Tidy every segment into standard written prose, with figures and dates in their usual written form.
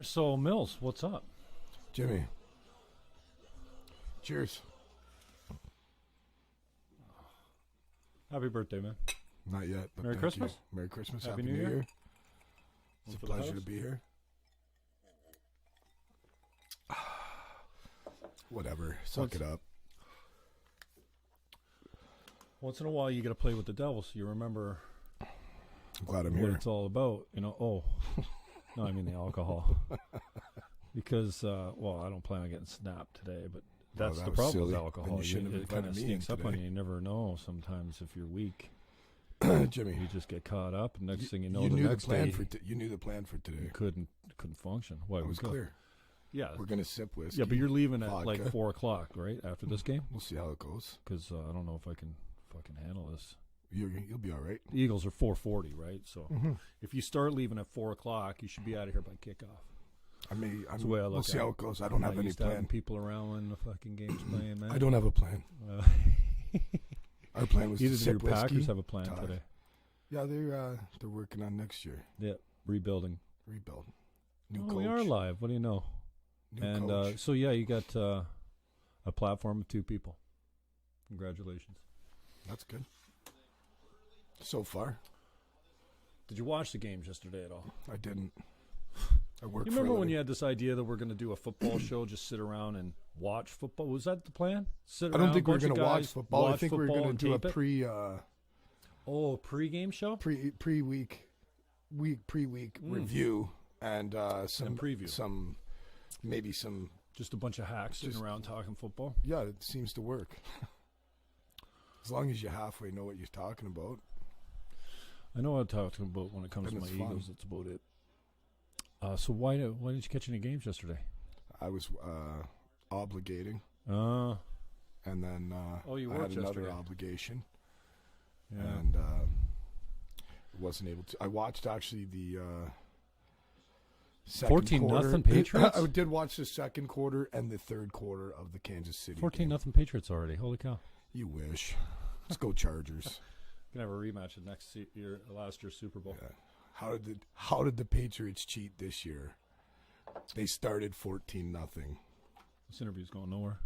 So, Mills, what's up? Jimmy. Cheers. Happy birthday, man. Not yet. But Merry Christmas. You. Merry Christmas. Happy Happy New New Year. Year. It's a pleasure to be here. Whatever. Suck it up. Once in a while, you got to play with the devil, so you remember I'm glad I'm what here. it's all about. No, I mean the alcohol. Because, I don't plan on getting snapped today, but that's that the was problem with silly. alcohol. You shouldn't have It kind of invited me in sneaks up on today. you. You never know sometimes if you're weak. Jimmy. You just get caught up, and next thing you know, you the knew next the plan day, for you knew the plan for today. you couldn't function. Why? It was we could. clear. Yeah. We're gonna sip whiskey. Yeah, but you're leaving at vodka. like 4 o'clock, right? After this game? We'll see how it goes. Because I don't know if I can fucking handle this. You'll be all right. The Eagles are 4:40, right? So if you start leaving at 4 o'clock, you should be out of here by kickoff. That's the way I look we'll see at how it. it goes. I don't have Not any used to having plan. people around when the fucking game's playing, man. I don't have a plan. Our plan was Either to do sip your whiskey. Packers have a plan talk. today. Yeah, they're working on next year. Yeah, rebuilding. Rebuild. New Oh, coach. we are live. What do you know? New coach. So yeah, you got a platform of 2 people. Congratulations. That's good. So far, Did you watch the games yesterday at all? I didn't. I work. You remember when you had this idea that we're going to do a football show, just sit around and watch football? Was that the plan? Sit I around, don't think we're going to watch football. I think we're going going to do a pre-game show? pre-week review and some preview. maybe some. Just a bunch of hacks sitting around talking football? Yeah, it seems to work. As long as you halfway know what you're talking about. I know what I'm talking about when it comes to Then my it's fun. Eagles. That's about it. So why didn't you catch any games yesterday? I was obligating, Uh, and then you I had worked another yesterday. obligation, yeah. and wasn't able to. I watched actually the 14-0 quarter. Patriots? I did watch the second quarter and the third quarter of the Kansas City 14-0 Patriots already. Holy cow. You wish. Let's go Chargers. Gonna have a rematch of last year's Super Bowl. Yeah. How did the Patriots cheat this year? They started 14-0. This interview's going nowhere.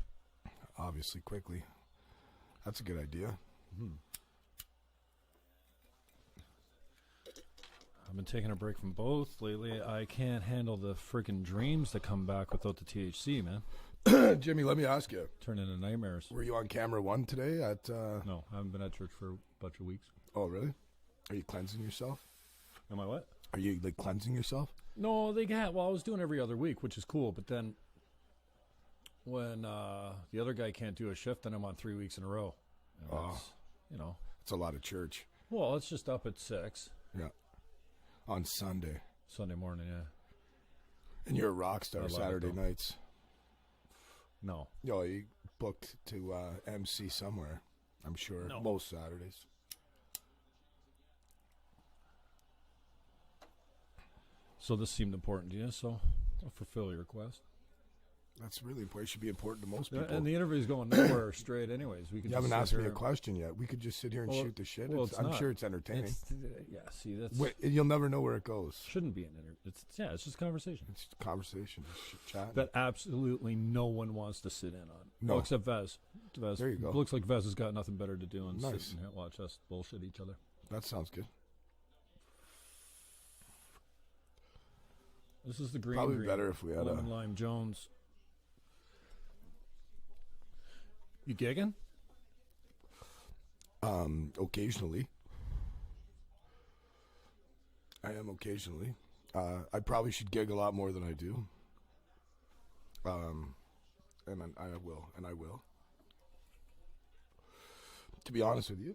Obviously, quickly. That's a good idea. I've been taking a break from both lately. I can't handle the freaking dreams that come back without the THC, man. Jimmy, let me ask you. Turn into nightmares. Were you on camera 1 today at No, I haven't been at church for a bunch of weeks. Oh, really? Are you cleansing yourself? Am I what? Are you like cleansing yourself? No, I was doing every other week, which is cool. But then when the other guy can't do a shift, then I'm on 3 weeks in a row. And that's, It's a lot of church. Well, it's just up at 6. Yeah. On Sunday. Sunday morning, yeah. And you're a rock star I love it, Saturday though. nights. No. Yo, you booked to MC somewhere, I'm sure. No. Most Saturdays. So this seemed important to you, so I'll fulfill your request. That's really important. It should be important to most people. And the interview's going nowhere straight anyways. We could You just haven't sit asked me here a question yet. We could just sit here and shoot the shit. well, it's I'm not. sure it's entertaining. See, that's... You'll never know where it goes. Shouldn't be an interview. It's just conversation. It's conversation, just chat. That absolutely no one wants to sit in on. No. Well, except Vez. There you go. Looks like Vez has got nothing better to do and Nice. sit and watch us bullshit each other. That sounds good. This is the green. Probably green. better if we had Lemon Lime Jones. You gigging? Occasionally. I am occasionally. I probably should gig a lot more than I do. And I will. To be honest with you,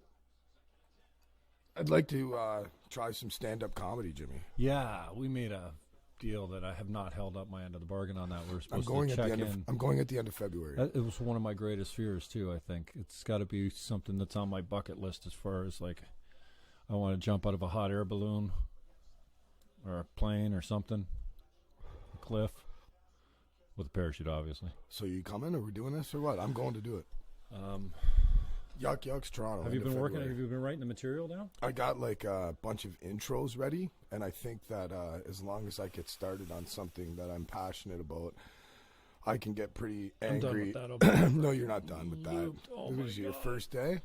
I'd like to try some stand-up comedy, Jimmy. Yeah, we made a deal that I have not held up my end of the bargain on that. We're supposed I'm going to at check the end. in. I'm going at the end of February. It was one of my greatest fears too. I think it's got to be something that's on my bucket list as far as like I want to jump out of a hot air balloon or a plane or something, a cliff with a parachute, obviously. So you coming? Are we doing this or what? I'm going to do it. Yuck's Toronto. Have you been working? February. Have you been writing the material down? I got like a bunch of intros ready, and I think that as long as I get started on something that I'm passionate about, I can get pretty angry. I'm done with that. No, you're not done with that. Oh This my was your God. first day?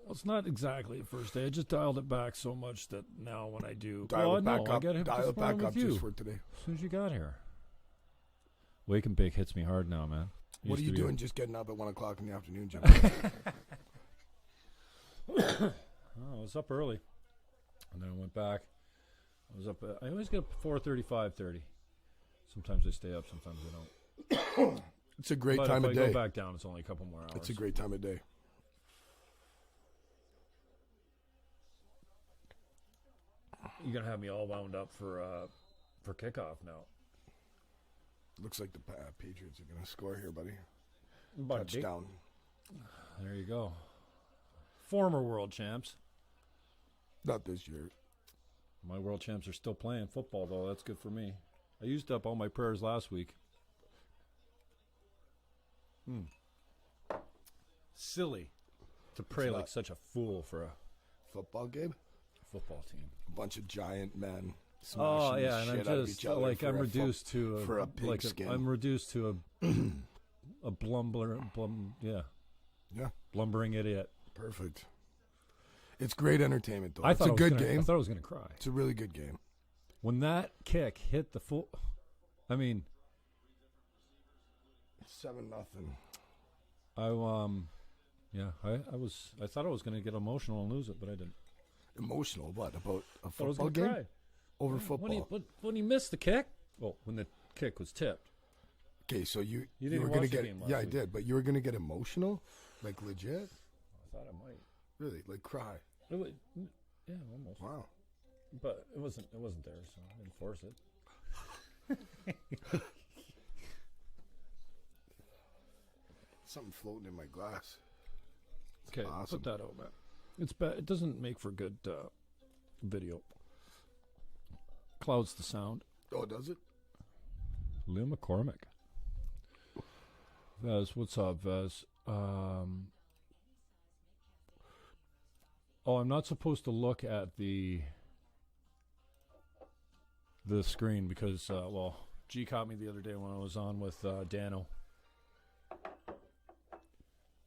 Well, it's not exactly the first day. I just dialed it back so much that now when I do, Dial it back I up. got him Dial it back up you just for today. as soon as you got here. Wake and bake hits me hard now, man. What are Used you to be- doing just getting up at 1 o'clock in the afternoon, Jim? I was up early, and then I went back. I was up. I always get up at 4:30, 5:30. Sometimes I stay up. Sometimes I don't. It's a great But time if of I day. go back down, it's only a couple more hours. It's a great time of day. You're gonna have me all wound up for kickoff now. Looks like the Patriots are going to score here, buddy. Buddy. Touchdown. There you go. Former world champs. Not this year. My world champs are still playing football, though. That's good for me. I used up all my prayers last week. Silly to pray like such a fool for a Football game? football team. A bunch of giant men smashing Oh the yeah, and shit I'm out of just each other like for I'm a reduced to for a pigskin. I'm reduced to a Yeah, blumbering idiot. perfect. It's great entertainment, though. I It's thought a I was good gonna- game. I thought I was gonna cry It's a really good game. when that kick hit the full. I mean, 7-0. I thought I was gonna get emotional and lose it, but I didn't. Emotional? What about a I thought I was football gonna game cry. over When football? he missed the kick, well, when the kick was tipped. Okay, so you didn't were watch gonna the get game last yeah, I week. did, but you were gonna get emotional, like legit, I thought I might. really, like cry. It was, yeah, almost. Wow. But it wasn't there, so I didn't force it. Something floating in my glass. Okay, awesome. put that out, man. It's bad. It doesn't make for good video. Clouds the sound. Oh, does it? Lou McCormick. Vez, what's up, Vez? I'm not supposed to look at the screen because, G caught me the other day when I was on with Dano.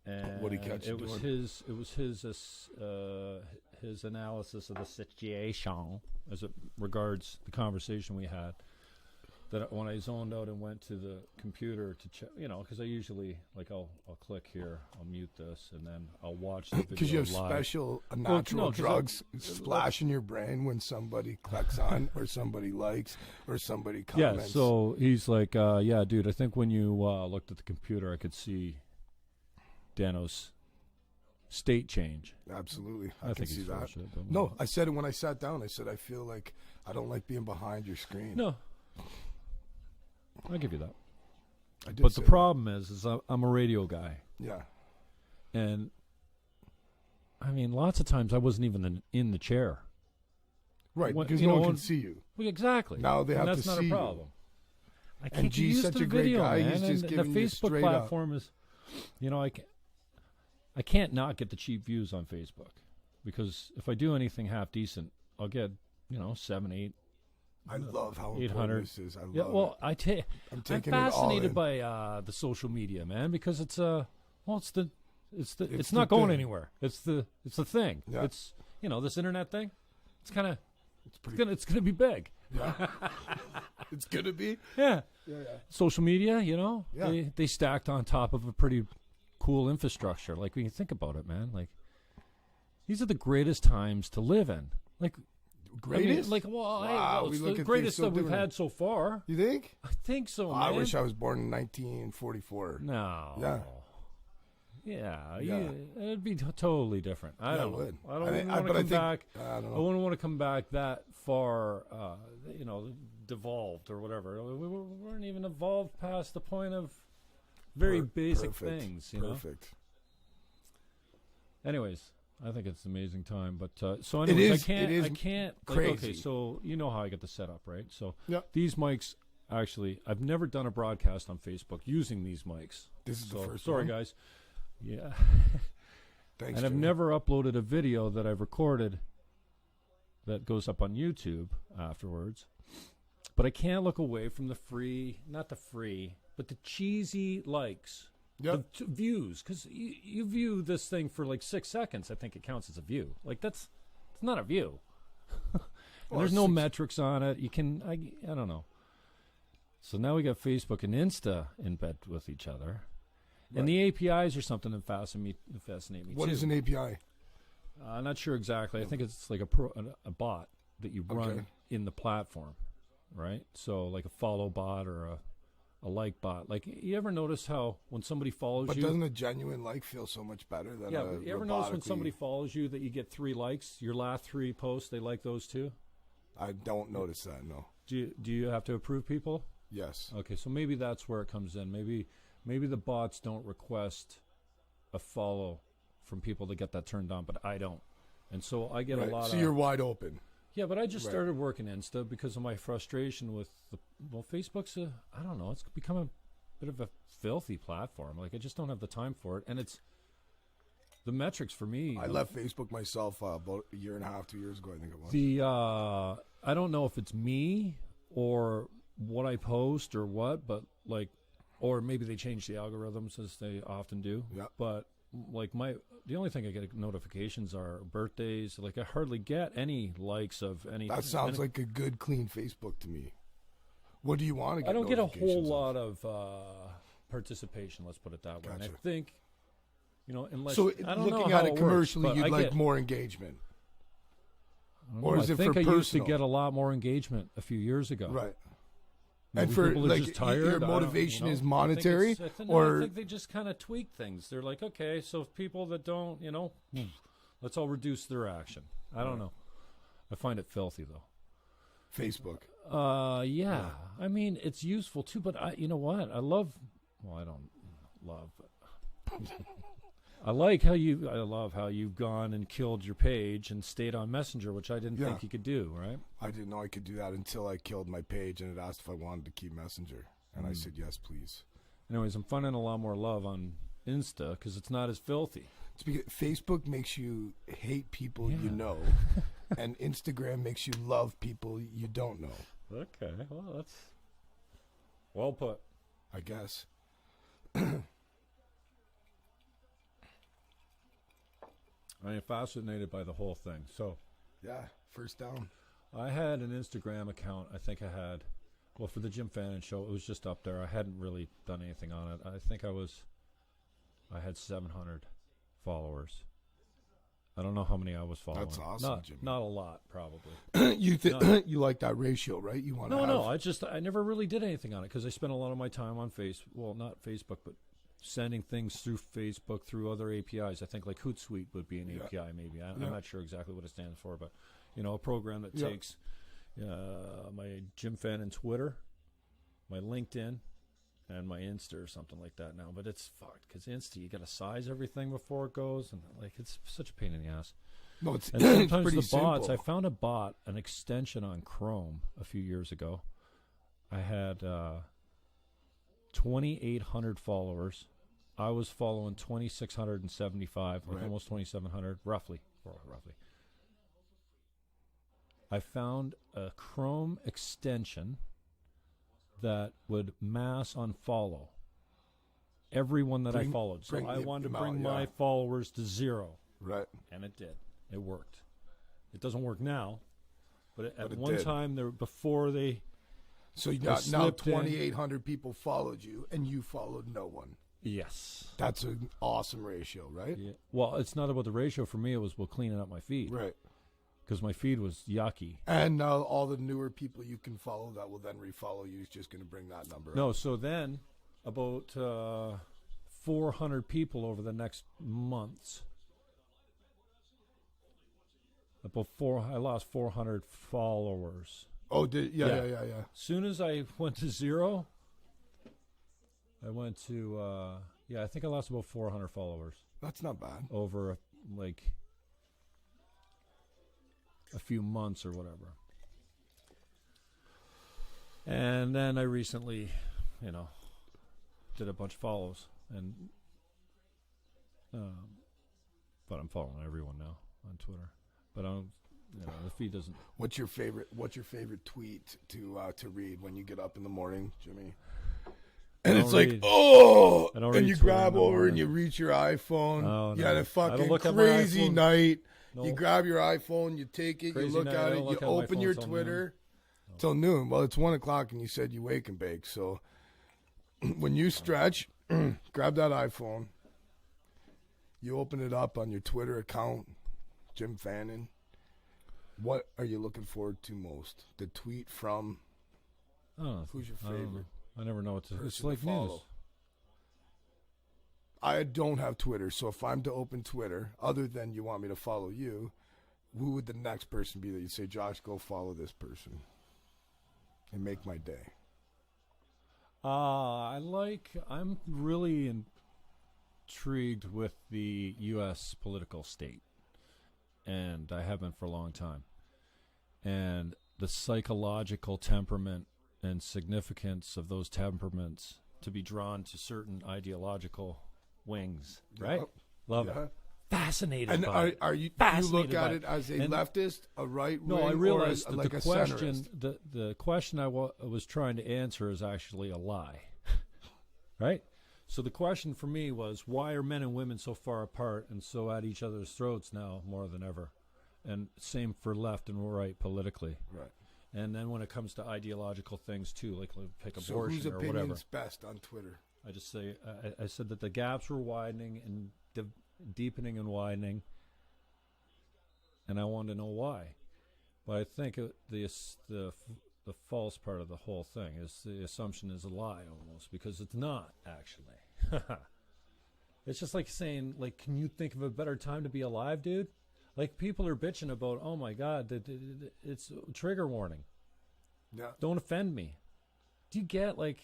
And What'd he catch you it was his analysis of the situation as it regards the conversation we had. That when I zoned out and went to the computer to check, because I usually I'll click here, I'll mute this, and then I'll watch the video Because you have live. special natural 'cause drugs splash in your brain when somebody clicks on or somebody likes or somebody Yeah, comments. so he's like, yeah, dude, I think when you looked at the computer, I could see Dano's state change. Absolutely. I I can think see he's full that. of shit, but No, whatever. I said it when I sat down. I said, I feel like I don't like being behind your screen. No, I'll give you that. I did But say the that. problem is I'm a radio guy, Yeah. and I mean, lots of times I wasn't even in the chair. Right, What- because you no know, one can and- see you. Well, exactly. Now they And have that's to not see a you. problem. I And can't G's get used such to a the great video, guy, man. he's And just the giving you Facebook straight up. platform is, I can't not get the cheap views on Facebook because if I do anything half decent, I'll get 7, 8. I love how 800. important this is. I love Yeah, well, it. I'm I'm taking fascinated it all in. by the social media, man, because it's it's the not going thing. anywhere. It's the thing. Yeah. It's this internet thing. It's kind of It's pretty it's gonna be big. Yeah. It's going to be. Yeah. Yeah, yeah. Social media, Yeah. they stacked on top of a pretty cool infrastructure. Like when you think about it, man, like these are the greatest times to live in. Like Greatest? I mean, Wow, we it's look the at greatest things so that we've different. had so far. You think? I think so, Oh, man. I wish I was born in 1944. No. Yeah. Yeah, Yeah. it'd be totally different. I Yeah, don't it know. would. I don't I even think- want to but I come think- back. I don't I know. wouldn't want to come back that far, devolved or whatever. We weren't even evolved past the point of very basic Perfect. things, Perfect. Anyways, I think it's an amazing time. But so anyways, is I can't. crazy. Okay, so you know how I get the setup, right? So Yeah. these mics. Actually, I've never done a broadcast on Facebook using these mics. This is the first sorry, one? guys. Yeah. Thanks, and I've Jimmy. never uploaded a video that I've recorded that goes up on YouTube afterwards. But I can't look away from not the free, but the cheesy likes, Yep. the views. Because you view this thing for like 6 seconds, I think it counts as a view. Like, it's not a view. And there's no metrics on it. You can, I don't know. So now we got Facebook and Insta in bed with each other. Right. And the APIs are something that fascinate me What too. is an API? I'm not sure exactly. I think it's like a bot that you run in the platform, right? So like a follow bot or a like bot. Like, you ever notice how when somebody follows But you? doesn't a genuine like feel so much better than Yeah, a but you ever notice when somebody follows you that you get 3 likes? Your last 3 posts, they like those too? I don't notice that, no. Do you have to approve people? Yes. Okay, so maybe that's where it comes in. Maybe the bots don't request a follow from people to get that turned on, but I don't. And so I get a lot of... So you're wide open. Yeah, but I just started working Insta because of my frustration with Facebook's I don't know, it's become a bit of a filthy platform. Like, I just don't have the time for it. And it's the metrics for me. I left Facebook myself about a year and a half, 2 years ago, I think it was. I don't know if it's me or what I post or what, but like, or maybe they change the algorithms as they often do. Yeah. But like the only thing I get notifications are birthdays. Like, I hardly get any likes of any. That sounds like a good, clean Facebook to me. What do you want to get? I don't get a whole notifications lot of participation. Let's put it that way. Gotcha. And I think, unless So I don't know looking how at it it works, commercially, but you'd I like get, more engagement. Or is I it think for I used to personal? get a lot more engagement a few years ago. Right. Maybe And for people are like just tired. your I don't- motivation is I think monetary, it's- I or think they just kind of tweak things. They're like, okay, so if people that don't, let's all reduce their action. I don't know. I find it filthy though. Facebook. Yeah. I mean, it's useful too, but you know what? I love. Well, I don't love. I love how you've gone and killed your page and stayed on Messenger, which I didn't think you could do, right? I didn't know I could do that until I killed my page and it asked if I wanted to keep Messenger, and I said yes, please. Anyways, I'm finding a lot more love on Insta because it's not as filthy. It's because Facebook makes you hate people you know, and Instagram makes you love people you don't know. Okay, well, that's well put. I guess. I am fascinated by the whole thing. So, Yeah, first down. I had an Instagram account. I think I had, for the Jim Fannon Show, it was just up there. I hadn't really done anything on it. I think I had 700 followers. I don't know how many I was following. That's awesome, Jimmy. Not a lot, probably. You like that ratio, right? You want to I never really did anything on it because I spent a lot of my time on not Facebook, but sending things through Facebook, through other APIs. I think like Hootsuite would be an API maybe. I'm not sure exactly what it stands for, but a program that takes my Jim Fannon Twitter, my LinkedIn, and my Insta or something like that now. But it's fucked because Insta, you got to size everything before it goes, and like it's such a pain in the ass. No, it's And sometimes pretty the bots. simple. I found a bot, an extension on Chrome a few years ago. I had 2,800 followers. I was following 2,675, like almost 2,700, roughly. I found a Chrome extension that would mass unfollow everyone that I followed. So I wanted to bring my followers to 0. Right. And it did. It worked. It doesn't work now, but at it one did. time, before they... So now slipped in. 2,800 people followed you, and you followed no one. Yes. That's an awesome ratio, right? Yeah. Well, it's not about the ratio for me. It was cleaning up my feed. Right. Because my feed was yucky. And all the newer people you can follow that will then refollow you is just going to bring that number up. No, so then about 400 people over the next months. I lost 400 followers. Oh, yeah. Soon as I went to 0, I went to I think I lost about 400 followers That's not bad. over a few months or whatever. And then I recently, did a bunch of follows, and but I'm following everyone now on Twitter. But I don't, if he doesn't. What's your favorite tweet to read when you get up in the morning, Jimmy? And it's like, and you grab over and you reach your iPhone. Oh, you had a fucking crazy night. No. You grab your iPhone, you take it, you look at it, you open your Twitter till noon. Well, it's 1 o'clock and you said you wake and bake. So when you stretch, grab that iPhone, you open it up on your Twitter account, Jim Fannon. What are you looking forward to most? The tweet from who's your favorite? I never know what to. It's like news. I don't have Twitter, so if I'm to open Twitter, other than you want me to follow you, who would the next person be that you say, Josh, go follow this person and make my day? I'm really intrigued with the U.S. political state, and I have been for a long time. And the psychological temperament and significance of those temperaments to be drawn to certain ideological wings, right? Love it. Fascinated and by it. Are you look at it as a leftist, a right wing, I realized that like the question, the question I was trying to answer is actually a lie, right? So the question for me was, why are men and women so far apart and so at each other's throats now more than ever? And same for left and right politically. Right. And then when it comes to ideological things too, like pick abortion or whatever. So whose opinion's best on Twitter? I just say I said that the gaps were widening and deepening and widening, and I wanted to know why. But I think the false part of the whole thing is the assumption is a lie almost, because it's not actually. It's just like saying, like, can you think of a better time to be alive, dude? Like, people are bitching about, oh my God, it's trigger warning. Yeah. Don't offend me. Do you get, like,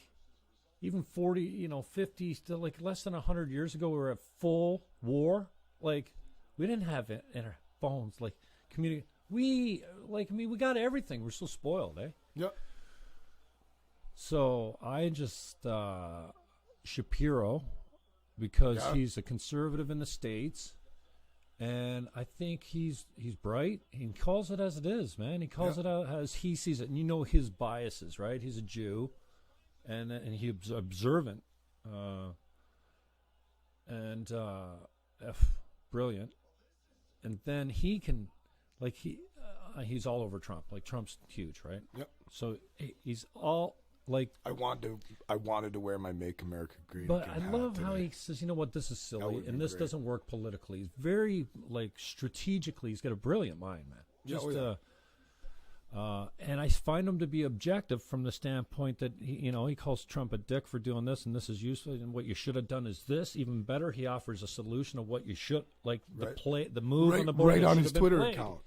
even 40, 50, still, like, less than 100 years ago, we were at full war. Like, we didn't have it in our phones, like, community. We got everything. We're so spoiled, eh? Yeah. So I just, Shapiro, because he's a conservative in the States. And I think he's bright. He calls it as it is, man. He calls it out as he sees it. And you know his biases, right? He's a Jew, and he's observant, and brilliant. And then he can, like he's all over Trump. Like, Trump's huge, right? Yep. So he's all. Like, I wanted to wear my "Make America Great But Again" I love today. how he says, you know what, this is silly, and this great. doesn't work politically. He's very, like, strategically, he's got a brilliant mind, man. Just, and I find him to be objective from the standpoint that, he calls Trump a dick for doing this, and this is useful, and what you should have done is this. Even better, he offers a solution of what you should, like, the move on the board. Right on his Twitter account.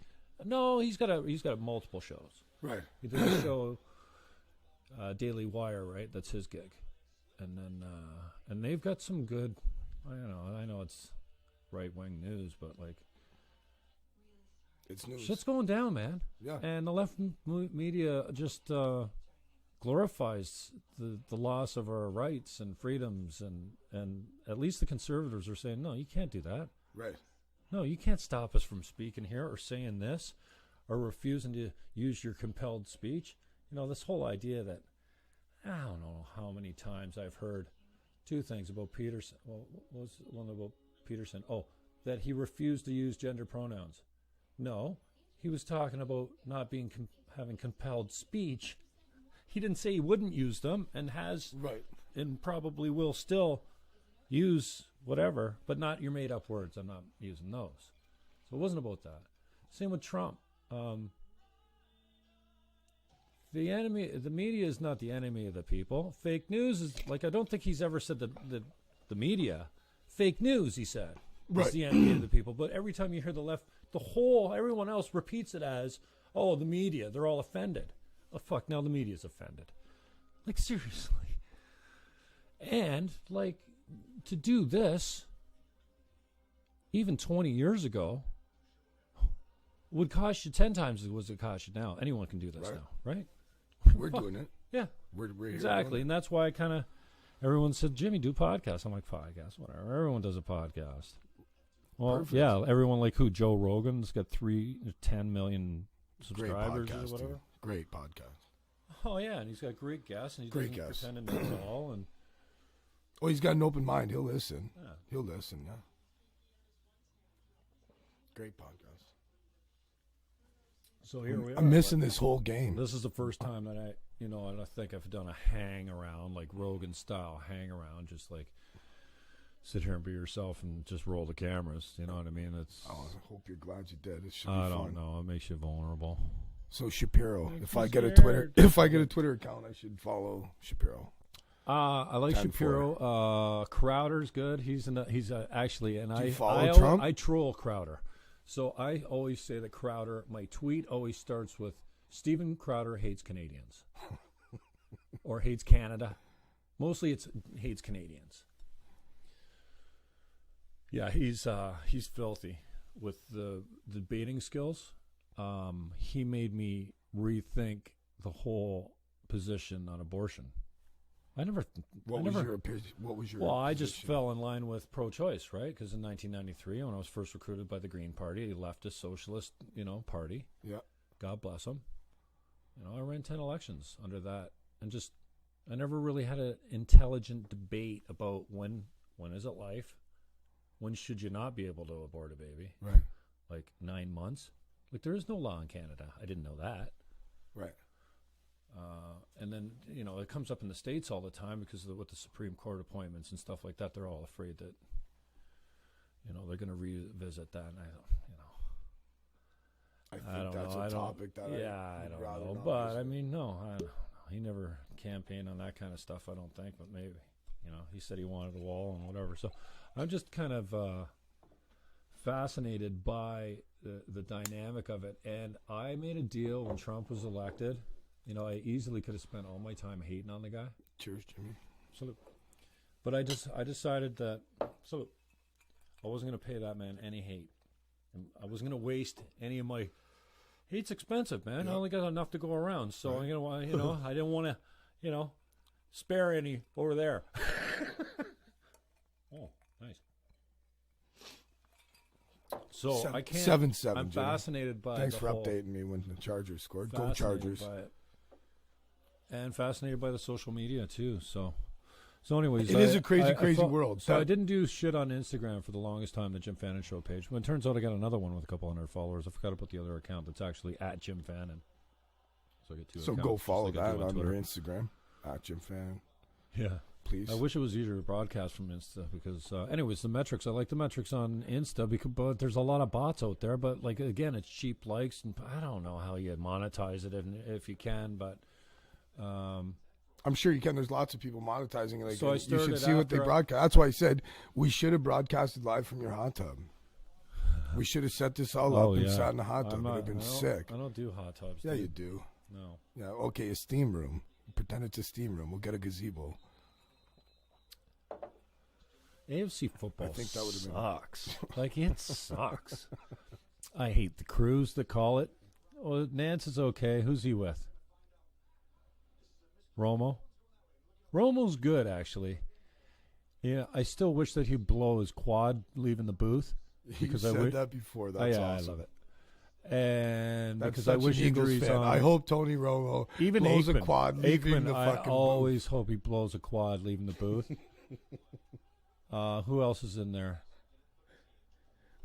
No, he's got multiple shows. Right. He did a show... Daily Wire, right? That's his gig, and then and they've got some good. I know it's right wing news, but like, it's news. Shit's going down, man. Yeah. And the left media just glorifies the loss of our rights and freedoms, and at least the conservatives are saying, no, you can't do that. Right. No, you can't stop us from speaking here or saying this, or refusing to use your compelled speech. This whole idea that, I don't know how many times I've heard two things about Peterson. Well, what was one about Peterson? Oh, that he refused to use gender pronouns. No, he was talking about not being having compelled speech. He didn't say he wouldn't use them, and has, and probably will still use whatever, but not your made-up words. I'm not using those. So it wasn't about that. Same with Trump. The media is not the enemy of the people. Fake news is, like, I don't think he's ever said the media. Fake news, he said, is the enemy of the people. But every time you hear the left, everyone else repeats it as, oh, the media, they're all offended. Oh, fuck, now the media's offended. Like, seriously. And, like, to do this, even 20 years ago, would cost you 10 times as what it costs you now. Anyone can do this now, right? We're doing it. Yeah. We're here exactly. And that's why everyone said, Jimmy, do podcasts. I'm like, podcast, whatever. Everyone does a podcast. Well, Perfect. yeah, everyone like who? Joe Rogan's got 10 million subscribers Great podcast, or whatever. dude. Great podcast. Oh yeah, and he's got great guests, and he Great doesn't guests. pretend to know it all. And Oh, he's got an open mind. He'll listen. yeah. He'll listen. Yeah. Great podcast. So here we are. I'm missing this whole game. This is the first time that I think I've done a hang around, like Rogan style hang around, just like sit here and be yourself and just roll the cameras. You know what I mean? It's. Oh, I hope you're glad you did. It should be I fun. don't know. It makes you vulnerable. So Shapiro, Make if me I get a scared. Twitter account, I should follow Shapiro. I like 10-4. Shapiro. Crowder's good. He's actually, and Do you I follow Trump? I troll Crowder. So I always say that Crowder. My tweet always starts with Stephen Crowder hates Canadians, or hates Canada. Mostly, it's hates Canadians. Yeah, he's filthy with the debating skills. He made me rethink the whole position on abortion. What was your opinion? Well, I just fell in line with pro-choice, right? Because in 1993, when I was first recruited by the Green Party, a leftist socialist, party. Yeah. God bless them. I ran 10 elections under that, and I never really had an intelligent debate about when is it life, when should you not be able to abort a baby, Right. like 9 months. Like there is no law in Canada. I didn't know that. Right. And then, it comes up in the States all the time because with the Supreme Court appointments and stuff like that, they're all afraid that, they're going to revisit that. And I think that's a topic that I don't know. But, I mean, no, I don't know. He never campaigned on that kind of stuff, I don't think. But maybe, he said he wanted a wall and whatever. So I'm just kind of fascinated by the dynamic of it. And I made a deal when Trump was elected. I easily could have spent all my time hating on the guy. Cheers, Jimmy. Salute. But I decided that I wasn't going to pay that man any hate. And I wasn't going to waste any of my. Hate's expensive, man. Yeah. I only got enough to go around, so Right. I'm gonna, I didn't want to, spare any over there. Oh, nice. So I can't. 7-7. I'm Jimmy. fascinated by. Thanks the for whole, updating me when the Chargers scored. Go fascinated Chargers. by it. And fascinated by the social media too. So anyways, It is a crazy felt- world. So I didn't do shit on Instagram for the longest time, the Jim Fannon Show page. But it turns out I got another one with a couple hundred followers. I forgot about the other account that's actually at Jim Fannon. So I get two So accounts, go just follow like I do that on your Twitter. Instagram at Jim Fannon, Yeah. please. I wish it was easier to broadcast from Insta because, anyways, the metrics. I like the metrics on Insta but there's a lot of bots out there. But like again, it's cheap likes, and I don't know how you monetize it if you can. But I'm sure you can. There's lots of people monetizing. Like, So I you should started see what they after I- broadcast. That's why I said we should have broadcasted live from your hot tub. We should have set this all up and sat in the hot tub. It would have been sick. I don't do hot tubs. Yeah, dude. you do. No. Yeah, okay, a steam room. Pretend it's a steam room. We'll get a gazebo. AFC football I think that would've been- sucks. Like, it sucks. I hate the crews that call it. Well, Nance is okay. Who's he with? Romo? Romo's good, actually. Yeah, I still wish that he'd blow his quad leaving the booth. Because you I said wish- that before. Oh, That's yeah, awesome. I love it. And That's because such I wish an Eagles injuries fan. on. I hope Tony Romo Even blows Aikman, a quad leaving Aikman, the I fucking always hope he blows a quad leaving the booth. Who else is in there?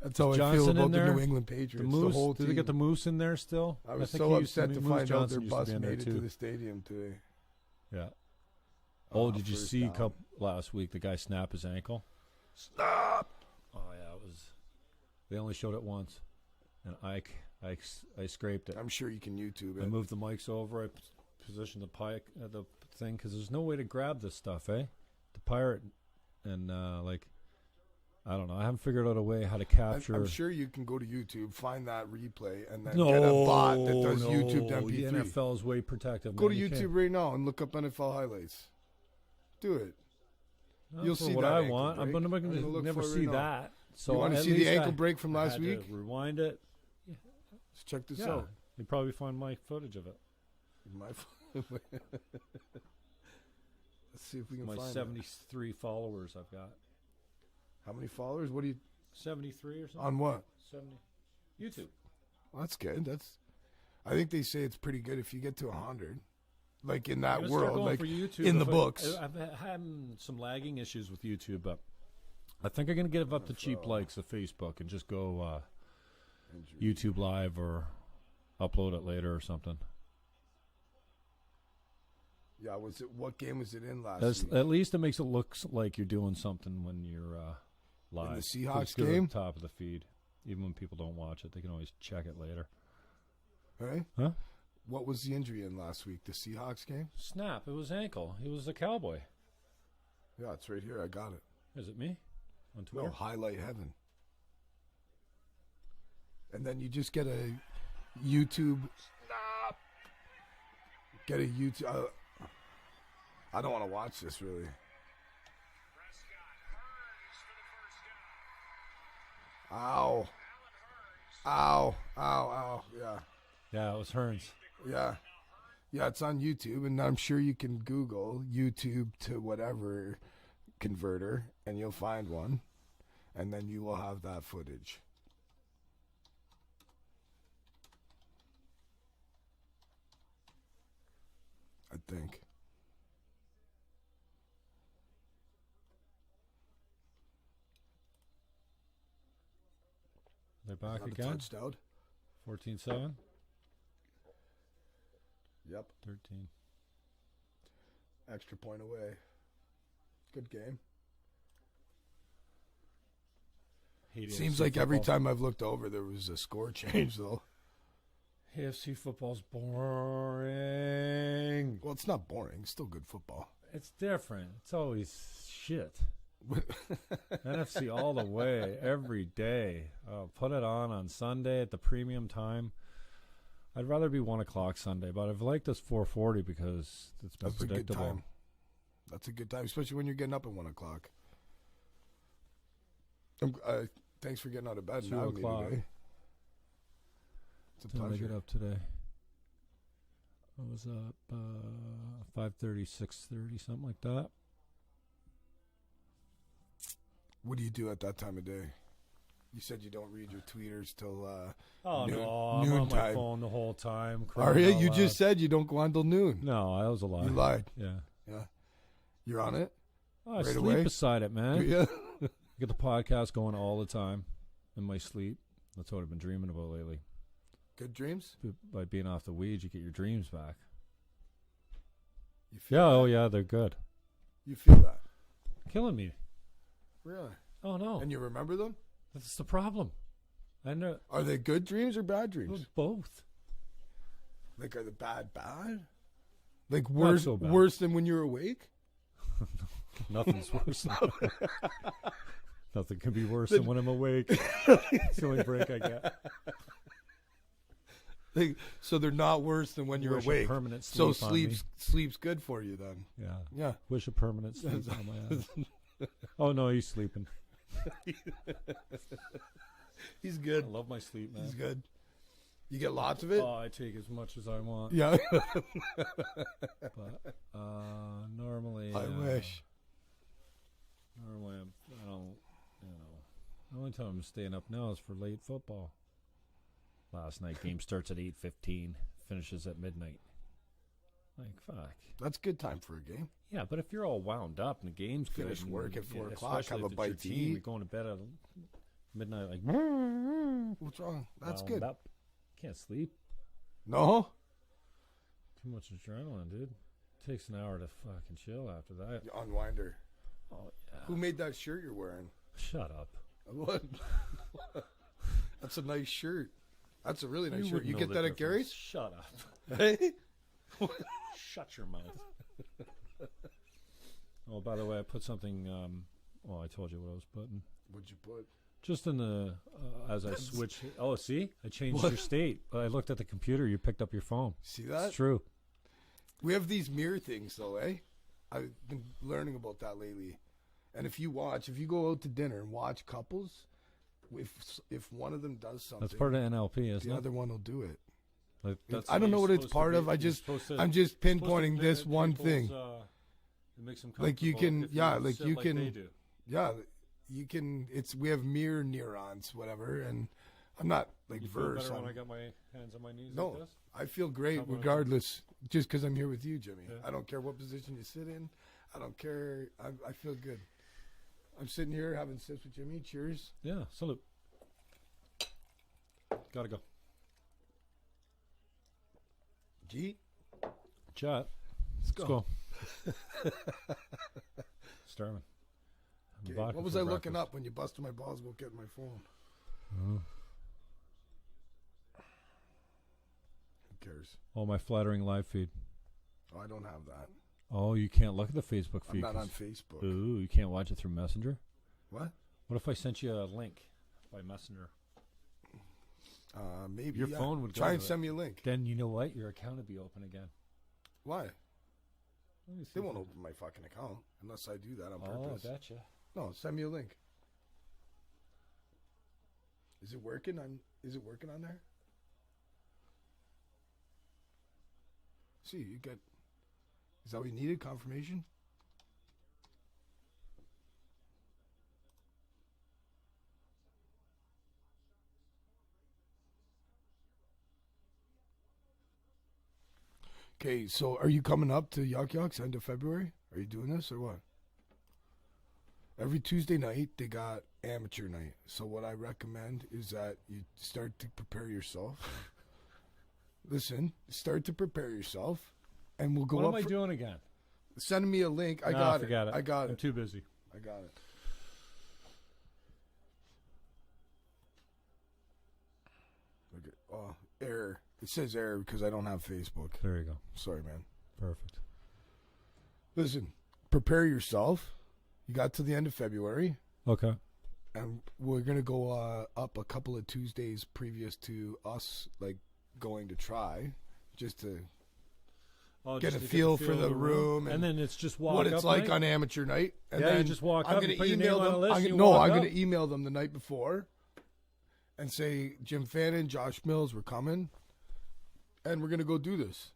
That's how I Johnson feel in about the there? New England The Patriots. Moose. whole Did they team. get the Moose in there still? I was think so he used upset to Moose find out Johnson their used to bus be in there made it too. to the stadium today. Yeah. Oh, did you first see down. last week the guy snap his ankle? Stop! Oh yeah, it was. They only showed it once, and I scraped it. I'm sure you can YouTube I it. moved the mics over. I positioned the thing because there's no way to grab this stuff, eh? The pirate and I don't know. I haven't figured out a way how to capture. I'm sure you can go to YouTube, find that replay, and then get a bot that does YouTube to The MP3. NFL is way protective. Go man. to You YouTube can't- right now and look up NFL highlights. Do it. Not You'll for see what that I ankle want. I'm break. gonna I'm gonna look never for it see right now. that. So You want to at see the least ankle break from I last had to week? rewind it. Let's check this Yeah, out. you'd probably find my footage of it. Let's see if we can My find it. 73 followers I've got. How many followers? What do you? 73 or something. On what? 70. YouTube. Well, that's good. I think they say it's pretty good if you get to 100. Like in that world, like YouTube, in the books. I've had some lagging issues with YouTube, but I think I'm going to give up the cheap likes of Facebook and just go YouTube Live or upload it later or something. Yeah, what game was it in last week? At least it makes it look like you're doing something when you're live. In the Seahawks game? game? At the top of the feed. Even when people don't watch it, they can always check it later. Hey? Huh? What was the injury in last week? The Seahawks game? Snap. It was ankle. He was a Cowboy. Yeah, it's right here. I got it. Is it me? On Twitter? No, highlight heaven. And then you just get a YouTube. Stop. Get a YouTube. I don't want to watch this, really. Ow. Ow. Ow. Ow. Yeah. Yeah, it was Hearns. Yeah. Yeah, it's on YouTube, and I'm sure you can Google YouTube to whatever converter, and you'll find one, and then you will have that footage. I think. They're back Not again. a touchdown. 14-7. Yep. 13. Extra point away. Good game. Seems like every time I've looked over, there was a score change, though. AFC football's boring. Well, it's not boring. It's still good football. It's different. It's always shit. NFC all the way, every day. Put it on Sunday at the premium time. I'd rather be 1 o'clock Sunday, but I've liked this 4:40 because it's more predictable. A good time. That's a good time, especially when you're getting up at 1 o'clock. Thanks for getting out of bed. 2 o'clock. It's a pleasure. pleasure. I get up today. I was up 5:30, 6:30, something like that. What do you do at that time of day? You said you don't read your tweeters till I'm noon on my time. phone the whole time. Are you? You just said you don't go on till noon. No, I was a lie. You lied. Yeah. Yeah. You're on it? I right sleep away? beside it, man. Yeah. I get the podcast going all the time in my sleep. That's what I've been dreaming about lately. Good dreams? By being off the weed, you get your dreams back. You feel that? Oh yeah, they're good. You feel that? Killing me. Really? Oh no. And you remember them? That's the problem. I know. Are they good dreams or bad dreams? Both. Like, are the bad? Like worse, so bad. Worse than when you're awake? Nothing's worse than nothing can be worse than when I'm awake. It's the only break I get. So they're not worse than when you're Wish awake. A permanent sleep so on me. sleep's good for you then. Yeah. Yeah. Wish a permanent sleep on my ass. Oh no, he's sleeping. He's good. I love my sleep, man. He's good. You get lots of it? Oh, I take as much as I want. Yeah. But normally, I wish. Normally, I don't. The only time I'm staying up now is for late football. Last night game starts at 8:15, finishes at midnight. Like fuck. That's good time for a game. Yeah, but if you're all wound up and the game's good, Finish work at 4 o'clock, especially have a if it's bite your to team, eat. You're going to bed at midnight, like What's wrong? That's wound good. up. Can't sleep. No? Too much adrenaline, dude. Takes an hour to fucking chill after that. Unwinder. Oh yeah. Who made that shirt you're wearing? Shut up. What? That's a nice shirt. That's a really nice shirt. wouldn't You know get the that at difference. Gary's? Shut up. Hey? Shut your mouth. Oh, by the way, I put something. I told you what I was putting. What'd you put? Just in the as I switch. Oh, see, I changed your state. I looked at the computer. You picked up your phone. See that? It's true. We have these mirror things, though, eh? I've been learning about that lately. And if you go out to dinner and watch couples, if one of them does something, That's part of NLP, isn't the it? other one will do it. Like, I don't know what it's part of. I'm just pinpointing to this one thing. It makes them Like you can, if yeah, you like sit you like can, they do. yeah, you can. We have mirror neurons, whatever, and I'm not like you feel verse. better when I got my hands on my knees No, like this? I feel great regardless. Just because I'm here with you, Jimmy. Yeah. I don't care what position you sit in. I don't care. I feel good. I'm sitting here having sips with Jimmy. Cheers. Yeah, salute. Gotta go. G. Chat. Let's go. Starving. Okay. What was I looking up when you busted my balls about getting my phone? Who cares? Oh, my flattering live feed. Oh, I don't have that. Oh, you can't look at the Facebook feed. I'm not on Facebook. Ooh, you can't watch it through Messenger? What? What if I sent you a link by Messenger? Maybe your phone would go try and send me a link. Then you know what? Your account would be open again. Why? They won't open my fucking account unless I do that on purpose. Oh, I betcha. No, send me a link. Is it working on there? See, you got. Is that what you needed? Confirmation? Okay, so are you coming up to Yuck Yucks end of February? Are you doing this or what? Every Tuesday night, they got amateur night. So what I recommend is that you start to prepare yourself. Listen, start to prepare yourself, and we'll go up. What am I doing again? Send me a link. I got it. I got it. I'm too busy. I got it. Okay. Oh, error. It says error because I don't have Facebook. There you go. Sorry, man. Perfect. Listen, prepare yourself. You got to the end of February. Okay. And we're going to go up a couple of Tuesdays previous to us, like, going to try, just to get a feel for the room. And then it's just walk up. What it's like on amateur night. And yeah, then you just walk up. I'm going to email them. I'm going to email them the night before and say, Jim Fannon, Josh Mills, we're coming. And we're going to go do this.